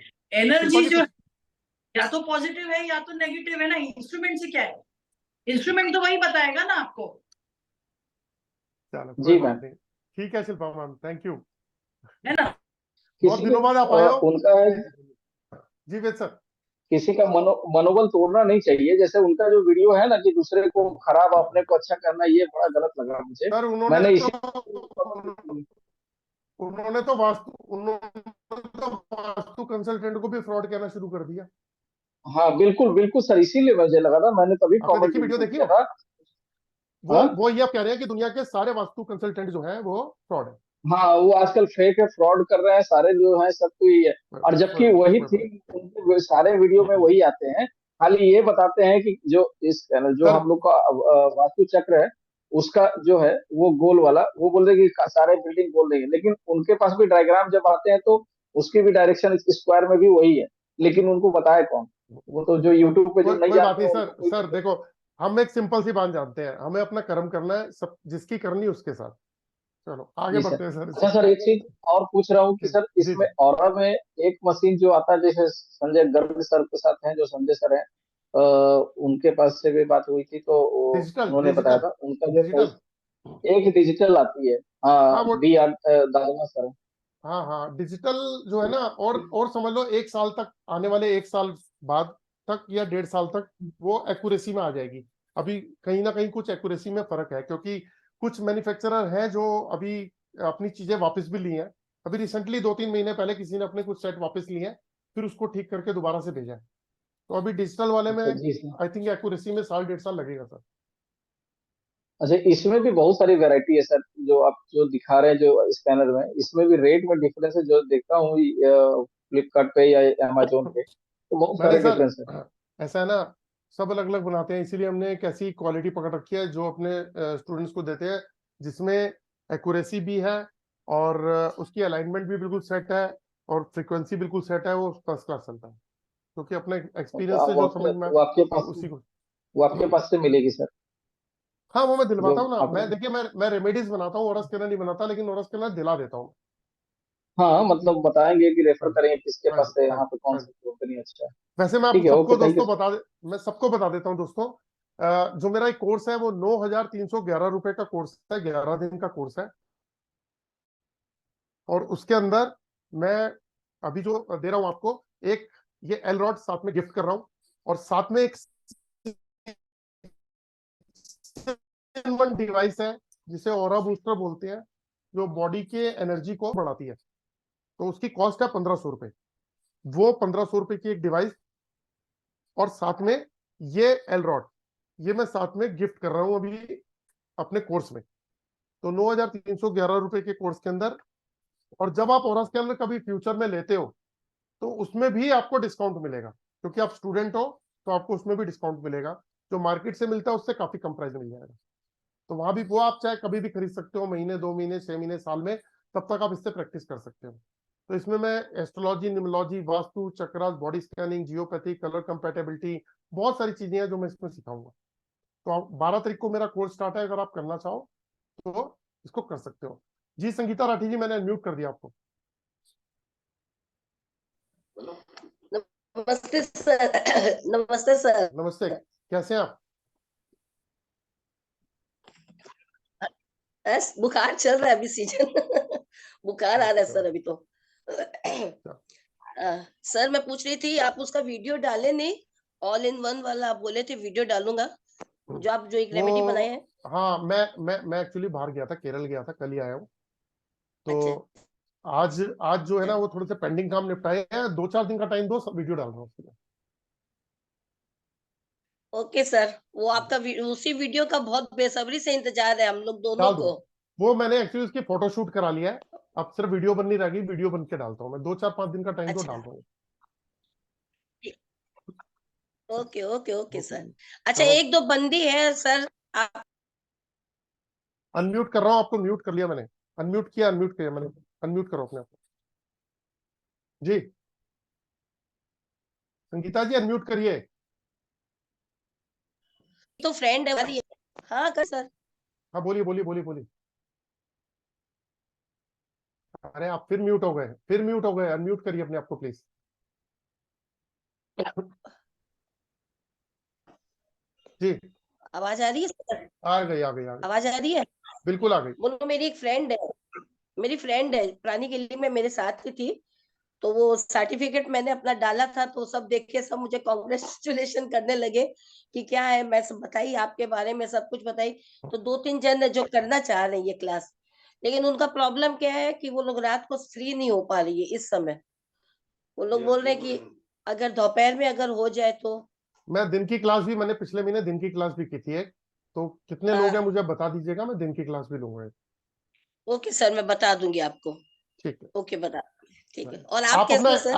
शिल्पा एनर्जी जी जो कुछ, या तो पॉजिटिव है या तो नेगेटिव है ना, इंस्ट्रूमेंट से क्या है, इंस्ट्रूमेंट तो वही बताएगा ना आपको, चलो कोई जी बात मैम, नहीं, ठीक है शिल्पा मैम, थैंक यू, है ना। बहुत किसी को दिनों बाद आप आए हो। उनका है, जी वेद सर। किसी का मनोबल तोड़ना नहीं चाहिए। जैसे उनका जो वीडियो है ना कि दूसरे को खराब अपने को अच्छा करना, ये बड़ा गलत लगा मुझे। सर उन्होंने मैंने तो इसी उन्होंने तो वास्तु कंसल्टेंट को भी फ्रॉड कहना शुरू कर दिया। हाँ बिल्कुल बिल्कुल सर, इसीलिए मुझे लगा था, मैंने तभी आपने कमेंट देखी वीडियो, उनको देखी किया वो था। हाँ वो ये आप कह रहे हैं कि दुनिया के सारे वास्तु कंसल्टेंट जो हैं वो फ्रॉड है। हाँ, वो आजकल फेक है, फ्रॉड कर रहे हैं सारे जो है, सब कोई है। और कोई जबकि बात वही कोई बात थी, उनके सारे वीडियो में वही आते हैं, खाली ये बताते हैं कि जो इस जो सर, हम लोग का वास्तु चक्र है, उसका जो है वो गोल वाला, वो बोल रहे कि सारे बिल्डिंग गोल नहीं है, लेकिन उनके पास भी डायग्राम जब आते हैं तो उसकी भी डायरेक्शन स्क्वायर में भी वही है, लेकिन उनको बताए कौन? वो तो जो यूट्यूब पे जो कोई नहीं कोई बात जानते नहीं हैं सर। उनको कोई सर दिक्कत देखो, हम एक सिंपल सी बात जानते हैं, हमें अपना कर्म करना है, सब जिसकी करनी उसके साथ। चलो आगे नहीं। जी सर। बढ़ते हैं सर अच्छा इसमें। सर, एक चीज और पूछ रहा हूँ कि जी सर जी इसमें जी। ऑरा में एक मशीन जो आता है, जैसे संजय गर्ग सर के साथ हैं, जो संजय सर हैं, उनके पास से भी बात हुई थी तो डिजिटल उन्होंने बताया डिजिटल था उनका जो डिजिटल। एक डिजिटल आती है। हाँ हाँ, वो, बी आर दादवा सर। हाँ हाँ डिजिटल जो है ना, और समझ लो एक साल तक, आने वाले एक साल बाद तक या 1.5 साल तक वो एक्यूरेसी में आ जाएगी। अभी कहीं ना कहीं कुछ एक्यूरेसी में फर्क है, क्योंकि कुछ मैन्युफैक्चरर हैं जो अभी अपनी चीजें वापस भी ली हैं। अभी रिसेंटली 2-3 महीने पहले किसी ने अपने कुछ सेट वापस लिए हैं, फिर उसको ठीक करके दोबारा से भेजा है। तो अभी डिजिटल वाले में अच्छा जी सर। आई थिंक एक्यूरेसी में साल 1.5 साल लगेगा सर। अच्छा, इसमें भी बहुत सारी वैरायटी है सर, जो आप जो दिखा रहे हैं जो स्कैनर में, इसमें भी रेट में डिफरेंस है, जो देखता हूँ फ्लिपकार्ट पे या अमेजोन पे, तो बहुत मैंने सारे सर, डिफरेंस है। ऐसा है ना, सब अलग अलग बनाते हैं, इसीलिए हमने एक ऐसी क्वालिटी पकड़ रखी है जो अपने स्टूडेंट्स को देते हैं, जिसमें एक्यूरेसी भी है और उसकी अलाइनमेंट भी बिल्कुल सेट है और फ्रीक्वेंसी बिल्कुल सेट है, वो फर्स्ट क्लास चलता है। क्योंकि अपने तो एक्सपीरियंस से जो समझ में आया, वो आपके हम पास उसी को। वो आपके पास से मिलेगी सर, हाँ वो मैं जो दिलवाता हूँ ना, आपने। मैं देखिए, मैं रेमेडीज बनाता हूँ, ओरस नहीं बनाता, लेकिन ओरस दिला देता हूँ। हाँ मतलब बताएंगे कि रेफर हाँ जी, करेंगे किसके हाँ पास जी, से, हाँ यहाँ जी, पे कौन हाँ सी जी। कंपनी अच्छा है। वैसे मैं आप ठीक है, सबको ओके, थैंक यू दोस्तों सर। मैं सबको बता देता हूँ दोस्तों, जो मेरा एक कोर्स है वो 9,311 रुपए का कोर्स है, 11 दिन का कोर्स है। और उसके अंदर मैं अभी जो दे रहा हूँ आपको, एक ये एल रॉड साथ में गिफ्ट कर रहा हूँ, और साथ में एक डिवाइस है जिसे ऑरा बूस्टर बोलते हैं, जो बॉडी के एनर्जी को बढ़ाती है। तो उसकी कॉस्ट है 1,500 रुपए, वो 1,500 रुपए की एक डिवाइस, और साथ में ये एल रॉड, ये मैं साथ में गिफ्ट कर रहा हूं अभी अपने कोर्स में। तो 9,311 रुपए के कोर्स के अंदर, और जब आप ओरस के अंदर कभी फ्यूचर में लेते हो तो उसमें भी आपको डिस्काउंट मिलेगा, क्योंकि आप स्टूडेंट हो, तो आपको उसमें भी डिस्काउंट मिलेगा, जो मार्केट से मिलता है उससे काफी कम प्राइस मिल जाएगा। तो वहां भी वो आप चाहे कभी भी खरीद सकते हो, महीने 2 महीने 6 महीने साल में, तब तक आप इससे प्रैक्टिस कर सकते हो। तो इसमें मैं astrology, numerology, vastu, chakras, body scanning, geopathy, colour compatibility, बहुत सारी चीजें हैं जो मैं इसमें सिखाऊंगा। तो आप 12 तारीख को मेरा कोर्स स्टार्ट है, अगर आप करना चाहो तो इसको कर सकते हो। जी संगीता राठी जी, मैंने अनम्यूट कर दिया आपको। नमस्ते सर। नमस्ते सर। नमस्ते, कैसे हैं आप? बस बुखार चल रहा है अभी, सीजन बुखार आ रहा है सर अभी तो। सर मैं पूछ रही थी, आप उसका वीडियो डाले नहीं, ऑल इन वन वाला, आप बोले थे वीडियो डालूंगा, जो एक रेमेडी बनाए हैं। हाँ, मैं एक्चुअली बाहर गया था, केरल गया था, कल ही आया हूँ। तो अच्छा। आज जो है ना, वो थोड़े से पेंडिंग काम निपटाए हैं, 2-4 दिन का टाइम दो, सब वीडियो डाल रहा हूँ उसके लिए। ओके सर, वो आपका उसी वीडियो का बहुत बेसब्री से इंतजार है हम लोग दोनों डाल को। दूँ, वो मैंने एक्चुअली उसकी फोटोशूट करा लिया है, अब सिर्फ वीडियो बननी रह गई, वीडियो बन के डालता हूँ मैं। 2-4-5 दिन का टाइम तो डाल अच्छा, दूंगा। Okay okay okay sir. अच्छा, चलो, एक दो बंदी है सर, आप अनम्यूट कर रहा हूँ आपको, म्यूट कर लिया मैंने, अनम्यूट किया, अनम्यूट किया मैंने, अनम्यूट करो अपने आप को। जी संगीता जी, अनम्यूट करिए। तो फ्रेंड है हमारी। हाँ कर सर। हाँ बोलिए बोलिए बोलिए बोलिए। अरे आप फिर म्यूट हो गए, फिर म्यूट हो गए, अनम्यूट करिए अपने आप को प्लीज। जी, आवाज आ रही है सर? आ गई आ गई आ गई, आवाज आ रही है? बिल्कुल आ गई। बोलो, मेरी एक फ्रेंड है, मेरी फ्रेंड है, पुरानी दिल्ली में मेरे साथ की थी। तो वो सर्टिफिकेट मैंने अपना डाला था, तो सब देख के सब मुझे कॉन्ग्रेचुलेशन करने लगे कि क्या है, मैं सब बताई आपके बारे में, सब कुछ बताई। तो 2-3 जन जो करना चाह रहे हैं ये क्लास, लेकिन उनका प्रॉब्लम क्या है कि वो लोग रात को फ्री नहीं हो पा रही है इस समय। वो लोग बोल रहे हैं कि अगर दोपहर में अगर हो जाए तो। मैं दिन की क्लास भी, मैंने पिछले महीने दिन की क्लास भी की थी एक, तो कितने लोग हैं मुझे बता दीजिएगा, मैं दिन की क्लास भी लूंगा एक। ओके सर, मैं बता दूंगी आपको। ठीक है, ओके, बता, ठीक है। और आप आप कैसे अपना हो सर?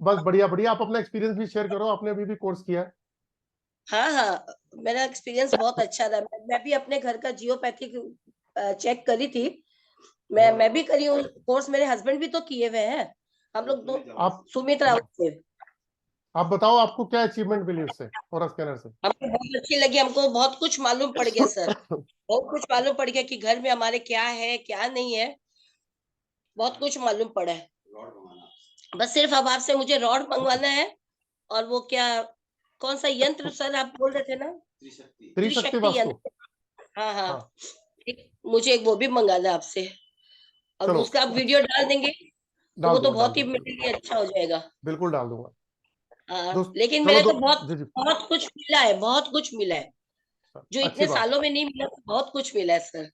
बस बढ़िया बढ़िया, आप अपना एक्सपीरियंस भी शेयर करो, आपने अभी भी कोर्स किया है। हाँ हाँ, मेरा एक्सपीरियंस बहुत अच्छा रहा। मैं भी अपने घर का जियोपैथिक चेक करी थी। मैं भी करी हूँ कोर्स, मेरे हस्बैंड भी तो किए हुए हैं, हम लोग दो। आप सुमित रावत से। आप बताओ, आपको क्या अचीवमेंट मिली उससे, और स्कैनर से? हमको बहुत अच्छी लगी, हमको बहुत कुछ मालूम पड़ गया सर। बहुत कुछ मालूम पड़ गया कि घर में हमारे क्या है क्या नहीं है, बहुत कुछ मालूम पड़ा है। बस सिर्फ अब आपसे मुझे रॉड मंगवाना है, और वो क्या, कौन सा यंत्र सर आप बोल रहे थे ना? त्रिशक्ति त्रिशक्ति वास्तु। यंत्र। हाँ हाँ, हाँ, मुझे एक वो भी मंगाना है आपसे। अब चलो उसका आप वीडियो डाल देंगे तो डाल वो तो दूंगा, डाल बहुत ही दूंगा, मेरे लिए अच्छा हो जाएगा। बिल्कुल डाल दूंगा। दोस्त, लेकिन चलो मेरे को बहुत जी जी, बहुत कुछ मिला है, बहुत कुछ मिला है, जो अच्छी इतने बात, सालों में नहीं मिला था, बहुत कुछ मिला है सर।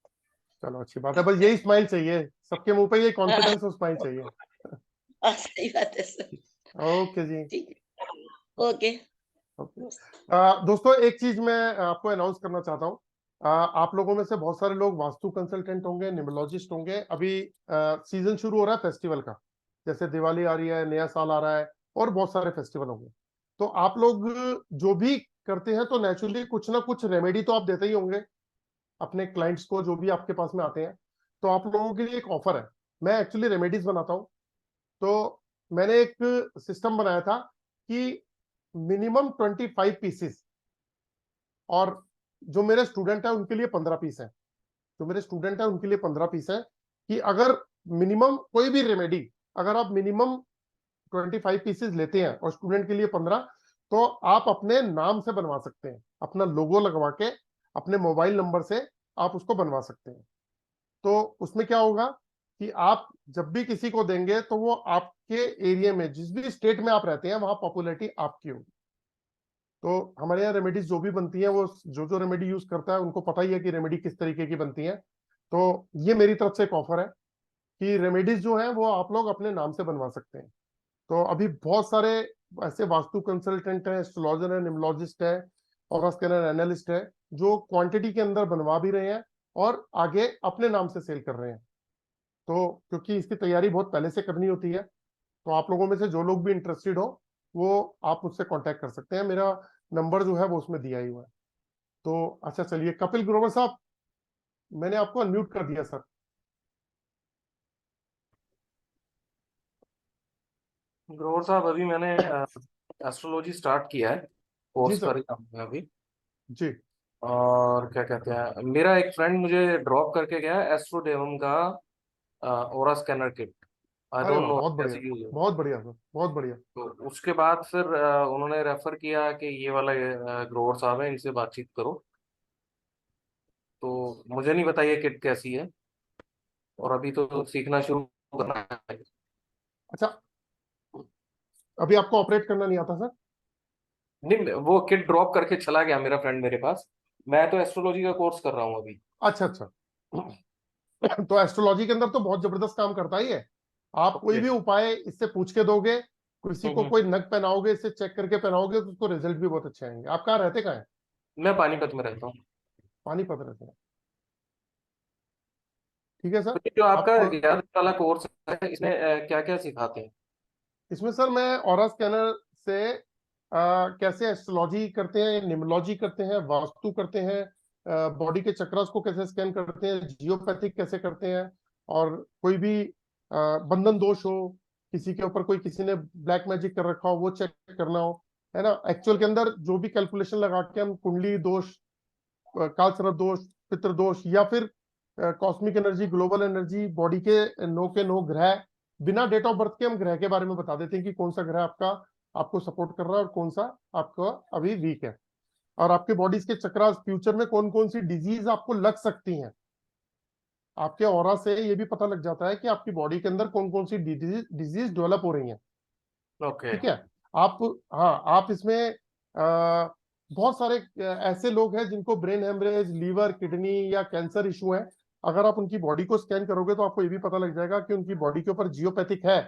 चलो अच्छी बात है, बस यही स्माइल चाहिए सबके मुंह पे, ये कॉन्फिडेंस और स्माइल चाहिए। सही बात है सर। ओके जी, ठीक है, ओके। ओके। दोस्तों, एक चीज मैं आपको अनाउंस करना चाहता हूँ। आप लोगों में से बहुत सारे लोग वास्तु कंसल्टेंट होंगे, न्यूमरोलॉजिस्ट होंगे। अभी सीजन शुरू हो रहा है फेस्टिवल का, जैसे दिवाली आ रही है, नया साल आ रहा है, और बहुत सारे फेस्टिवल होंगे। तो आप लोग जो भी करते हैं, तो नेचुरली कुछ ना कुछ रेमेडी तो आप देते ही होंगे अपने क्लाइंट्स को, जो भी आपके पास में आते हैं। तो आप लोगों के लिए एक ऑफर है, मैं एक्चुअली रेमेडीज बनाता हूँ। तो मैंने एक सिस्टम बनाया था कि मिनिमम 25 पीसेस, और जो मेरे स्टूडेंट है उनके लिए 15 पीस है, जो मेरे स्टूडेंट है उनके लिए 15 पीस है, कि अगर मिनिमम कोई भी रेमेडी, अगर आप मिनिमम 25 पीसेस लेते हैं और स्टूडेंट के लिए 15, तो आप अपने नाम से बनवा सकते हैं, अपना लोगो लगवा के अपने मोबाइल नंबर से आप उसको बनवा सकते हैं। तो उसमें क्या होगा कि आप जब भी किसी को देंगे, तो वो आपके एरिया में, जिस भी स्टेट में आप रहते हैं, वहां पॉपुलैरिटी आपकी होगी। तो हमारे यहाँ रेमेडीज जो भी बनती है, वो जो जो रेमेडी यूज करता है उनको पता ही है कि रेमेडी किस तरीके की बनती है। तो ये मेरी तरफ से एक ऑफर है कि रेमेडीज जो है वो आप लोग अपने नाम से बनवा सकते हैं। तो अभी बहुत सारे ऐसे वास्तु कंसल्टेंट है, एस्ट्रोलॉजर है, न्यूमरोलॉजिस्ट है, और स्कैनर एनालिस्ट है, जो क्वांटिटी के अंदर बनवा भी रहे हैं और आगे अपने नाम से सेल कर रहे हैं। तो क्योंकि इसकी तैयारी बहुत पहले से करनी होती है, तो आप लोगों में से जो लोग भी इंटरेस्टेड हो, वो आप मुझसे कांटेक्ट कर सकते हैं, मेरा नंबर जो है वो उसमें दिया ही हुआ है। तो अच्छा, चलिए कपिल ग्रोवर साहब, मैंने आपको अनम्यूट कर दिया सर। ग्रोवर साहब, अभी मैंने एस्ट्रोलॉजी स्टार्ट किया है, जी कोर्स सर। कर रहा हूँ मैं अभी। जी। और क्या कहते हैं, मेरा एक फ्रेंड मुझे ड्रॉप करके गया एस्ट्रो डेवम का ओरा स्कैनर किट। आई अरे डोंट वाह, नो बहुत बढ़िया, कैसे यूज है। बहुत बढ़िया सर, बहुत बढ़िया। तो उसके बाद फिर उन्होंने रेफर किया कि ये वाला ग्रोवर साहब है, इनसे बातचीत करो। तो मुझे नहीं पता ये किट कैसी है, और अभी तो सीखना शुरू करना है। अच्छा, अभी आपको ऑपरेट करना नहीं आता सर? नहीं, वो किट ड्रॉप करके चला गया मेरा फ्रेंड मेरे पास। मैं तो एस्ट्रोलॉजी का कोर्स कर रहा हूँ अभी। अच्छा अच्छा। तो एस्ट्रोलॉजी के अंदर तो बहुत जबरदस्त काम करता ही है। आप कोई ओके। भी उपाय इससे पूछ के दोगे, किसी को कोई नग पहनाओगे, इससे चेक करके पहनाओगे, तो उसको रिजल्ट भी बहुत अच्छे आएंगे। आप कहाँ रहते, कहाँ हैं? मैं पानीपत में रहता हूँ। पानीपत रहते हैं? ठीक है तो सर। ये जो आपका आप 11 वाला कोर्स है, इसमें क्या क्या सिखाते हैं? इसमें सर मैं ऑरा स्कैनर से कैसे एस्ट्रोलॉजी करते हैं, न्यूमरोलॉजी करते हैं, वास्तु करते हैं, बॉडी के चक्रास को कैसे स्कैन करते हैं, जियोपैथिक कैसे करते हैं, और कोई भी बंधन दोष हो, किसी के ऊपर कोई किसी ने ब्लैक मैजिक कर रखा हो, वो चेक करना हो, है ना। एक्चुअल के अंदर जो भी कैलकुलेशन लगा के हम कुंडली दोष, काल सर्प दोष, पितृ दोष, या फिर cosmic energy, global energy, body के नो ग्रह, बिना डेट ऑफ बर्थ के हम ग्रह के बारे में बता देते हैं कि कौन सा ग्रह आपका आपको सपोर्ट कर रहा है और कौन सा आपका अभी वीक है। और आपके बॉडीज के चक्रास, फ्यूचर में कौन कौन सी डिजीज आपको लग सकती हैं, आपके ऑरा से ये भी पता लग जाता है कि आपकी बॉडी के अंदर कौन कौन सी डिजीज डेवलप हो रही हैं। ओके। ठीक है। आप, हाँ, आप इसमें बहुत सारे ऐसे लोग हैं जिनको ब्रेन हेमरेज, लीवर, किडनी या कैंसर इशू है। अगर आप उनकी बॉडी को स्कैन करोगे तो आपको ये भी पता लग जाएगा कि उनकी बॉडी के ऊपर जियोपैथिक है,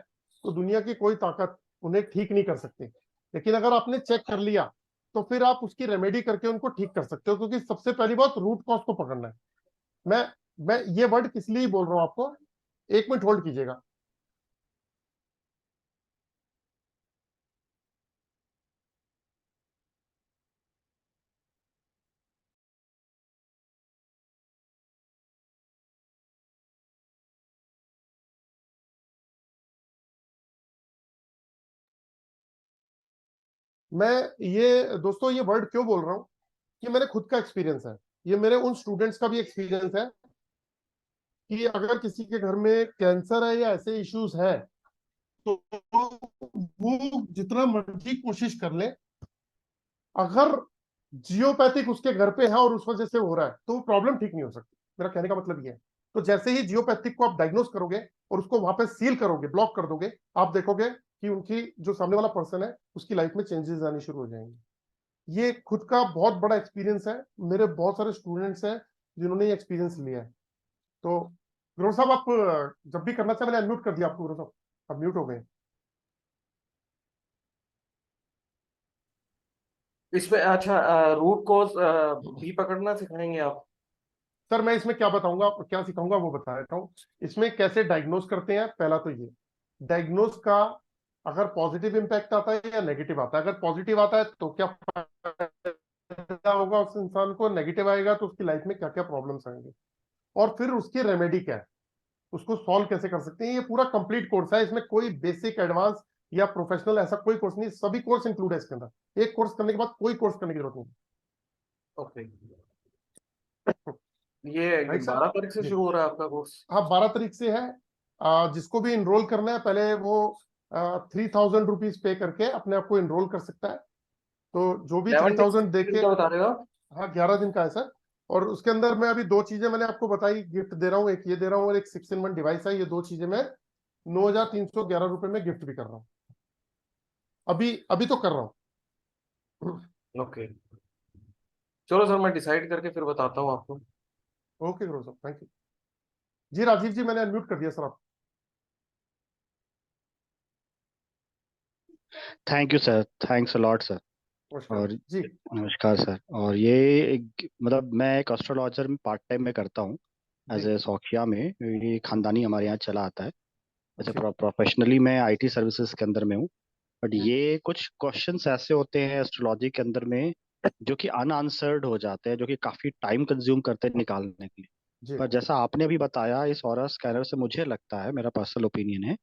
तो दुनिया की कोई ताकत उन्हें ठीक नहीं कर सकती। लेकिन अगर आपने चेक कर लिया तो फिर आप उसकी रेमेडी करके उनको ठीक कर सकते हो, क्योंकि सबसे पहली बात रूट कॉज को पकड़ना है। मैं मैं ये वर्ड किस लिए बोल रहा हूं आपको, 1 मिनट होल्ड कीजिएगा। मैं ये दोस्तों ये वर्ड क्यों बोल रहा हूं, ये मेरे खुद का एक्सपीरियंस है, ये मेरे उन स्टूडेंट्स का भी एक्सपीरियंस है कि अगर किसी के घर में कैंसर है या ऐसे इश्यूज हैं, तो वो जितना मर्जी कोशिश कर ले, अगर जियोपैथिक उसके घर पे है और उस वजह से हो रहा है, तो वो प्रॉब्लम ठीक नहीं हो सकती। मेरा कहने का मतलब ये है। तो जैसे ही जियोपैथिक को आप डायग्नोस करोगे और उसको वहां पे सील करोगे, ब्लॉक कर दोगे, आप देखोगे कि उनकी जो सामने वाला पर्सन है उसकी लाइफ में चेंजेस आने शुरू हो जाएंगे। ये खुद का बहुत बड़ा एक्सपीरियंस है, मेरे बहुत सारे स्टूडेंट्स हैं जिन्होंने ये एक्सपीरियंस लिया है। तो गुरु साहब, आप जब भी करना चाहे, मैंने अनम्यूट कर दिया आपको गुरु साहब, आप म्यूट हो गए। इसमें अच्छा, रूट कॉज भी पकड़ना सिखाएंगे आप? सर मैं इसमें क्या बताऊंगा, क्या सिखाऊंगा वो बता देता हूँ। इसमें कैसे डायग्नोस करते हैं, पहला तो ये डायग्नोस का अगर पॉजिटिव इम्पैक्ट आता है या नेगेटिव आता है। अगर पॉजिटिव आता है तो क्या फायदा होगा उस इंसान को, नेगेटिव आएगा तो उसकी लाइफ में क्या क्या प्रॉब्लम्स आएंगे, और फिर उसकी रेमेडी क्या है, उसको सॉल्व कैसे कर सकते हैं। ये पूरा कंप्लीट कोर्स है, इसमें कोई बेसिक, एडवांस या प्रोफेशनल ऐसा कोई कोर्स नहीं, सभी कोर्स इंक्लूड है इसके अंदर। एक कोर्स करने के बाद कोई कोर्स करने की जरूरत नहीं। ओके। ये राइट सर? 12 तारीख से जी शुरू हो रहा है आपका कोर्स? हाँ, 12 तारीख से है। जिसको भी इनरोल करना है, पहले वो 3000 रुपीज पे करके अपने आप को इनरोल कर सकता है। तो जो भी 3000 दे के, क्या बता रहे हो आप? हाँ, 11 दिन का है सर। और उसके अंदर मैं अभी 2 चीजें मैंने आपको बताई, गिफ्ट दे रहा हूँ, एक ये दे रहा हूँ और एक 6-in-1 डिवाइस है। ये 2 चीजें मैं 9311 रुपए में गिफ्ट भी कर रहा हूँ, अभी अभी तो कर रहा हूँ। ओके, चलो सर, मैं डिसाइड करके फिर बताता हूँ आपको। ओके गुरु साहब, थैंक यू। जी राजीव जी, मैंने अनम्यूट कर दिया सर आप। Thank you sir, thanks a lot sir. नमस्कार और जी। नमस्कार सर। और ये मतलब मैं एक एस्ट्रोलॉजर में पार्ट टाइम में करता हूँ, एज जी ए शौकिया में। ये खानदानी हमारे यहाँ चला आता है। वैसे जी प्रोफेशनली मैं आईटी सर्विसेज के अंदर में हूँ। बट जी ये कुछ क्वेश्चंस ऐसे होते हैं एस्ट्रोलॉजी के अंदर में जो कि अनआंसर्ड हो जाते हैं, जो कि काफी टाइम कंज्यूम करते हैं निकालने के लिए। जी पर जैसा आपने अभी बताया इस ऑरा स्कैनर से मुझे लगता है, मेरा पर्सनल ओपिनियन है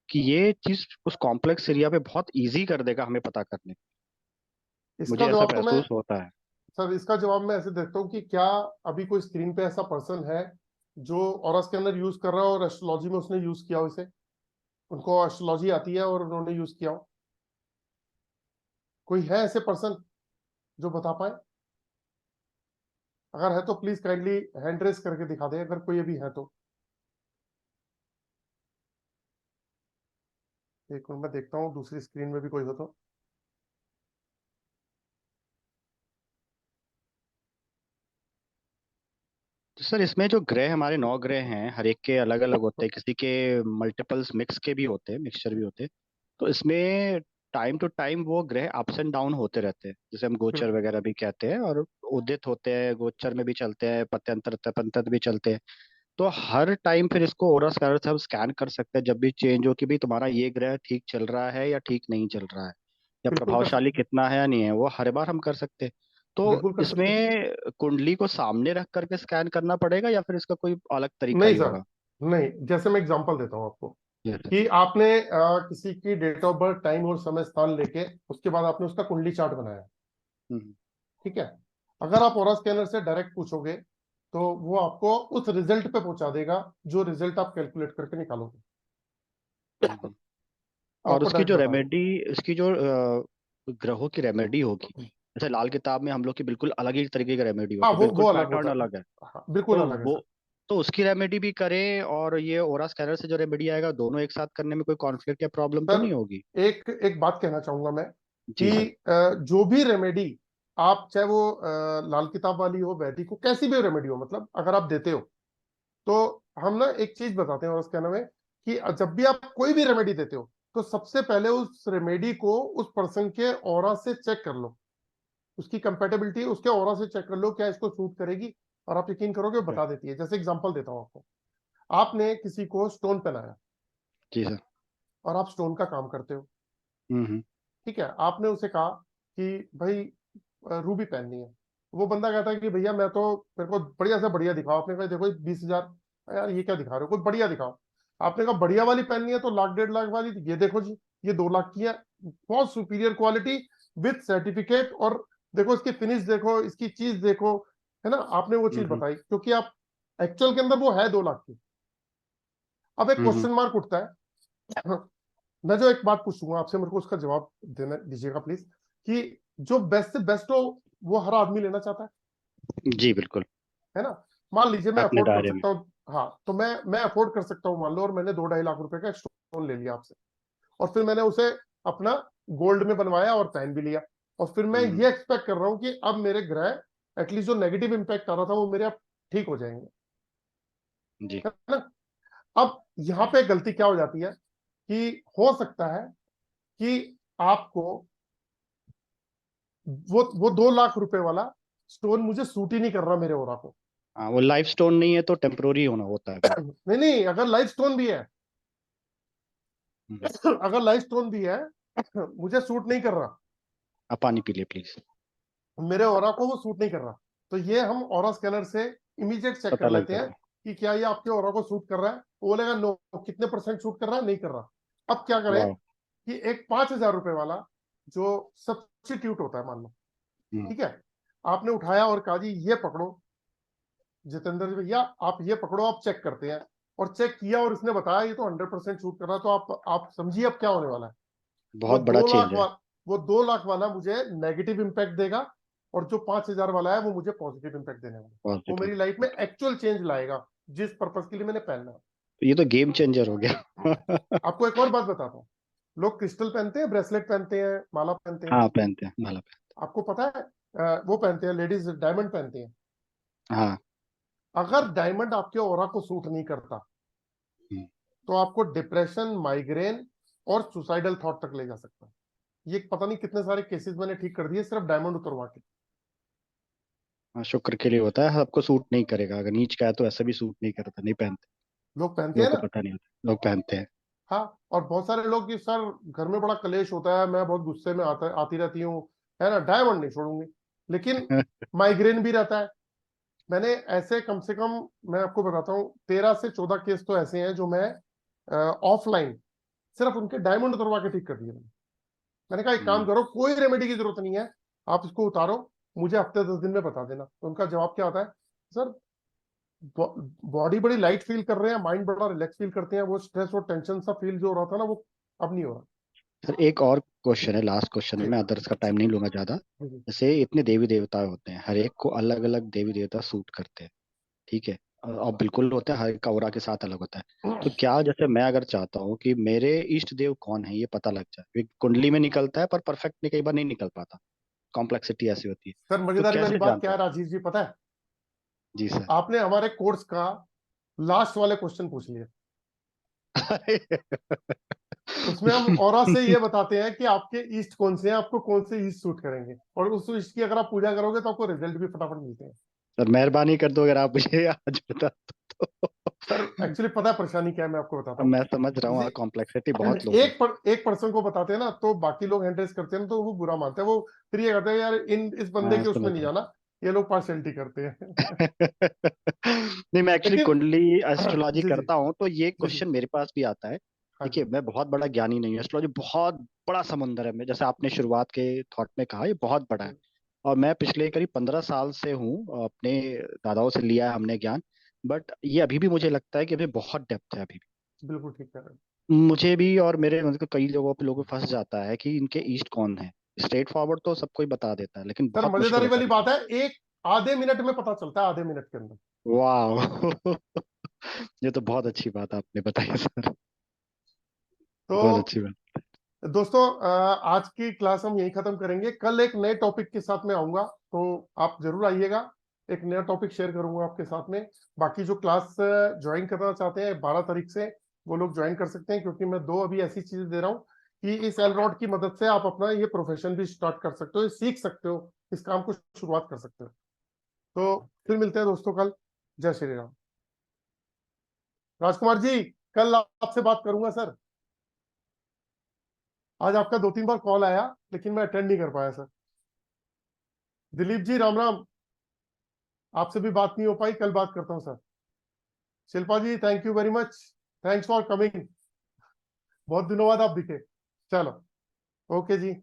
कि ये चीज उस कॉम्प्लेक्स एरिया पे बहुत इजी कर देगा हमें पता करने। इसका मुझे ऐसा जवाब तो मैं महसूस होता है। सर इसका जवाब मैं ऐसे देखता हूँ कि क्या अभी कोई स्क्रीन पे ऐसा पर्सन है जो ऑरा स्कैनर यूज कर रहा है और एस्ट्रोलॉजी में उसने यूज किया हो इसे, उनको एस्ट्रोलॉजी आती है और उन्होंने यूज किया हो? कोई है ऐसे पर्सन जो बता पाए? अगर है तो प्लीज काइंडली हैंड रेस करके दिखा दे, अगर कोई अभी है तो। एक मिनट मैं देखता हूँ दूसरी स्क्रीन में भी कोई हो तो। तो सर इसमें जो ग्रह, हमारे 9 ग्रह हैं, हर एक के अलग अलग होते हैं, किसी के मल्टीपल्स मिक्स के भी होते हैं, मिक्सचर भी होते हैं। तो इसमें टाइम टू टाइम वो ग्रह अप्स एंड डाउन होते रहते हैं, जैसे हम गोचर वगैरह भी कहते हैं, और उदित होते हैं, गोचर में भी चलते हैं, पत्यंतर तपंतर भी चलते हैं। तो हर टाइम फिर इसको ओरा स्कैनर से हम स्कैन कर सकते हैं, जब भी चेंज हो कि भाई तुम्हारा ये ग्रह ठीक चल रहा है या ठीक नहीं चल रहा है, या बिल्कुल कर प्रभावशाली सकते कितना है या नहीं है, वो हर बार हम कर सकते हैं। तो बिल्कुल कर सकते हैं। इसमें कुंडली को सामने रख करके स्कैन करना पड़ेगा या फिर इसका कोई अलग तरीका नहीं ही सर, होगा? नहीं, जैसे मैं एग्जांपल देता हूँ आपको Yes, sir. कि आपने किसी की डेट ऑफ बर्थ, टाइम और समय स्थान लेके उसके बाद आपने उसका कुंडली चार्ट बनाया, हम्म, ठीक है? अगर आप ऑरा स्कैनर से डायरेक्ट पूछोगे तो वो आपको उस रिजल्ट पे पहुंचा देगा जो रिजल्ट आप कैलकुलेट करके निकालोगे। हम्म। वो और आपको उसकी डायरेक्ट जो बता देगा। रेमेडी, इसकी जो ग्रहों की रेमेडी होगी, जैसे लाल किताब में हम लोग की बिल्कुल अलग ही तरीके की रेमेडी हाँ, होती है, वो बिल्कुल अलग पैटर्न होता है। अलग है। हाँ, बिल्कुल तो अलग है वो, सर। तो उसकी रेमेडी भी करें और ये ओरा स्कैनर से जो रेमेडी आएगा, दोनों एक साथ करने में कोई कॉन्फ्लिक्ट या प्रॉब्लम तो नहीं होगी? सर एक एक बात कहना चाहूंगा मैं जी कि सर। जो भी रेमेडी आप, चाहे वो लाल किताब वाली हो, वैदिक हो, कैसी भी रेमेडी हो, मतलब अगर आप देते हो तो हम ना एक चीज बताते हैं और उसके नाम है कि जब भी आप कोई भी रेमेडी देते हो तो सबसे पहले उस रेमेडी को उस पर्सन के ऑरा से चेक कर लो, उसकी कंपेटेबिलिटी उसके ऑरा से चेक कर लो, क्या इसको सूट करेगी। और आप यकीन करोगे वो बता देती है। जैसे एग्जांपल देता हूँ आपको, आपने किसी को स्टोन पहनाया जी सर। और आप स्टोन का काम करते हो, हम्म। ठीक है? आपने उसे कहा कि भाई रूबी पहननी है, वो बंदा कहता है कि भैया मैं तो, मेरे को बढ़िया से बढ़िया दिखाओ। आपने कहा देखो 20,000, यार ये क्या दिखा रहे हो, कुछ बढ़िया दिखाओ। आपने कहा बढ़िया वाली पहननी है तो लाख 1.5 लाख वाली, ये देखो जी, ये 2 लाख की है, बहुत सुपीरियर क्वालिटी विथ सर्टिफिकेट, और देखो इसकी फिनिश देखो, इसकी चीज देखो, है ना? आपने वो चीज हम्म। बताई क्योंकि आप एक्चुअल के अंदर वो है 2 लाख की। अब एक हम्म। क्वेश्चन मार्क उठता है। मैं जो एक बात पूछूंगा आपसे, मेरे को उसका जवाब देना दीजिएगा प्लीज, कि जो बेस्ट से बेस्ट हो वो हर आदमी लेना चाहता जी बिल्कुल। है ना? मान लीजिए मैं अपने अफोर्ड कर दायरे में। सकता हूँ, हाँ, तो मैं अफोर्ड कर सकता हूँ, मान लो, और मैंने 2-2.5 लाख रुपए का स्टोन ले लिया आपसे, और फिर मैंने उसे अपना गोल्ड में बनवाया और पहन भी लिया, और फिर मैं हम्म। ये एक्सपेक्ट कर रहा हूँ कि अब मेरे ग्रह, एटलीस्ट जो नेगेटिव इंपैक्ट आ रहा था वो मेरे अब ठीक हो जाएंगे, जी। है ना? अब यहाँ पे गलती क्या हो जाती है कि हो सकता है कि आपको वो 2 लाख रुपए वाला स्टोन मुझे सूट ही नहीं कर रहा मेरे ओरा को। हाँ, वो लाइफ स्टोन नहीं है तो टेम्पोरी होना होता है फिर। नहीं नहीं, अगर लाइफ स्टोन भी है, हम्म। अगर लाइफ स्टोन भी है, मुझे सूट नहीं कर रहा, आप पानी पी लिए प्लीज। मेरे ओरा को वो सूट नहीं कर रहा, तो ये हम ओरा स्कैनर से इमीडिएट चेक पता कर लग लेते हैं जाता कि क्या ये आपके ओरा को सूट कर रहा है। वो बोलेगा नो, कितने परसेंट सूट कर रहा है, नहीं कर रहा। अब क्या है। करें वाह। कि एक 5,000 रुपए वाला जो सब्स्टिट्यूट होता है, मान लो, हम्म। ठीक है, आपने उठाया और कहा जी ये पकड़ो जितेंद्र जी भैया, आप ये पकड़ो, आप चेक करते हैं, और चेक किया और इसने बताया ये तो 100% शूट कर रहा है, तो आप समझिए अब क्या होने वाला है। वो बहुत बड़ा दो चेंज लाख है। वाला वो 2 लाख वाला मुझे नेगेटिव इंपैक्ट देगा, और जो 5,000 वाला है वो मुझे पॉजिटिव इंपैक्ट देने वाला है। वो पॉजिटिव। मेरी लाइफ में एक्चुअल चेंज लाएगा जिस पर्पज के लिए मैंने पहनना है। ये तो गेम चेंजर हो गया। आपको एक और बात बताता हूँ, लोग क्रिस्टल पहनते हैं, ब्रेसलेट पहनते हैं, माला पहनते हैं, हाँ पहनते हैं, माला आपको पता है वो पहनते हैं, लेडीज डायमंड पहनती हैं। हाँ। अगर डायमंड आपके ऑरा को सूट नहीं करता हम्म। तो आपको डिप्रेशन, माइग्रेन और सुसाइडल थॉट तक ले जा सकता है। ये पता नहीं कितने सारे केसेस मैंने ठीक कर दिए सिर्फ डायमंड उतरवा के। हाँ, शुक्र के लिए होता है, सबको सूट नहीं करेगा, अगर नीच का है तो ऐसा भी सूट नहीं करता, नहीं पहनते। लोग पहनते हैं लोगों को ना। पता नहीं होता, लोग पहनते हैं। हाँ, और बहुत सारे लोग कि सर घर में बड़ा कलेश होता है, मैं बहुत गुस्से में आती रहती हूँ, है ना, डायमंड नहीं छोड़ूंगी, लेकिन माइग्रेन भी रहता है, मैंने ऐसे कम से कम, मैं आपको बताता हूँ, 13 से 14 केस तो ऐसे हैं जो मैं ऑफलाइन सिर्फ उनके डायमंड उतरवा के ठीक कर दिए। मैंने कहा एक काम करो, कोई रेमेडी की जरूरत नहीं है, आप इसको उतारो, मुझे हफ्ते 10 दिन में बता देना। तो उनका जवाब क्या होता है, सर बॉडी बड़ी लाइट फील कर रहे हैं, माइंड बड़ा रिलैक्स फील करते हैं, वो स्ट्रेस और टेंशन सा फील जो हो रहा था ना, वो अब नहीं हो रहा। सर एक और क्वेश्चन है, लास्ट क्वेश्चन है, मैं अदर्स का टाइम नहीं लूंगा ज्यादा। जैसे इतने देवी देवता होते हैं, हर एक को अलग अलग देवी देवता सूट करते हैं, ठीक है, और बिल्कुल होता है, हर एक का ऑरा के साथ अलग होता है। तो क्या जैसे मैं अगर चाहता हूँ कि मेरे इष्ट देव कौन है ये पता लग जाए, क्योंकि कुंडली में निकलता है पर परफेक्ट कई बार नहीं निकल पाता, कॉम्प्लेक्सिटी ऐसी होती है, सर तो मजेदारी वाली कैसे बात क्या जानता है हूँ? राजीव जी, पता है, जी सर। आपने हमारे कोर्स का लास्ट वाले क्वेश्चन पूछ लिया। उसमें हम ऑरा से ये बताते हैं कि आपके ईस्ट कौन से हैं, आपको कौन से ईस्ट सूट करेंगे, और उस ईस्ट की अगर आप पूजा करोगे तो आपको रिजल्ट भी फटाफट मिलते हैं। सर मेहरबानी कर दो अगर आप मुझे आज बता दो तो। सर एक्चुअली पता है परेशानी क्या है, मैं आपको बताता हूँ। मैं समझ रहा हूँ, कॉम्प्लेक्सिटी बहुत लोग है। एक पर्सन को बताते हैं ना, तो बाकी लोग हैंड रेस करते हैं ना, तो वो बुरा मानते हैं, वो फिर ये कहते हैं यार इस बंदे हाँ के उसमें समझ नहीं रहा जाना, ये लोग पार्शियलिटी करते हैं। नहीं, मैं एक्चुअली लेकिन कुंडली एस्ट्रोलॉजी जी जी करता हूँ, तो ये जी जी, क्वेश्चन मेरे पास भी आता है। हाँ देखिए जी, मैं बहुत बड़ा ज्ञानी नहीं हूँ, एस्ट्रोलॉजी बहुत बड़ा समुंदर है, मैं जैसे आपने शुरुआत के थॉट में कहा, ये बहुत बड़ा है। और मैं पिछले करीब 15 साल से हूँ, अपने दादाओं से लिया है हमने ज्ञान, बट ये अभी भी मुझे लगता है कि अभी बहुत डेप्थ है अभी बिल्कुल ठीक कह रहे हैं। भी। मुझे भी और मेरे मतलब कई लोगों पे फंस जाता है कि इनके ईस्ट कौन है। स्ट्रेट फॉरवर्ड तो सब कोई बता देता है, लेकिन सर बहुत मुश्किल मजेदारी होता वाली है। बात है, एक आधे मिनट में पता चलता है, आधे मिनट के अंदर। वाह ये तो बहुत अच्छी बात आपने बताई सर, बहुत तो अच्छी बात। दोस्तों आज की क्लास हम यहीं खत्म करेंगे, कल एक नए टॉपिक के साथ में आऊंगा, तो आप जरूर आइएगा, एक नया टॉपिक शेयर करूंगा आपके साथ में। बाकी जो क्लास ज्वाइन करना चाहते हैं 12 तारीख से, वो लोग ज्वाइन कर सकते हैं, क्योंकि मैं 2 अभी ऐसी चीजें दे रहा हूँ कि इस एलरॉड की मदद से आप अपना ये प्रोफेशन भी स्टार्ट कर सकते हो, ये सीख सकते हो, इस काम को शुरुआत कर सकते हो। तो फिर मिलते हैं दोस्तों कल। जय श्री राम। राजकुमार जी, कल आपसे बात करूंगा सर। आज आपका 2-3 बार कॉल आया, लेकिन मैं अटेंड नहीं कर पाया सर। दिलीप जी राम राम, आपसे भी बात नहीं हो पाई, कल बात करता हूँ sir. Shilpa ji thank you very much, thanks for coming, बहुत दिनों बाद आप दिखे। चलो, ओके जी।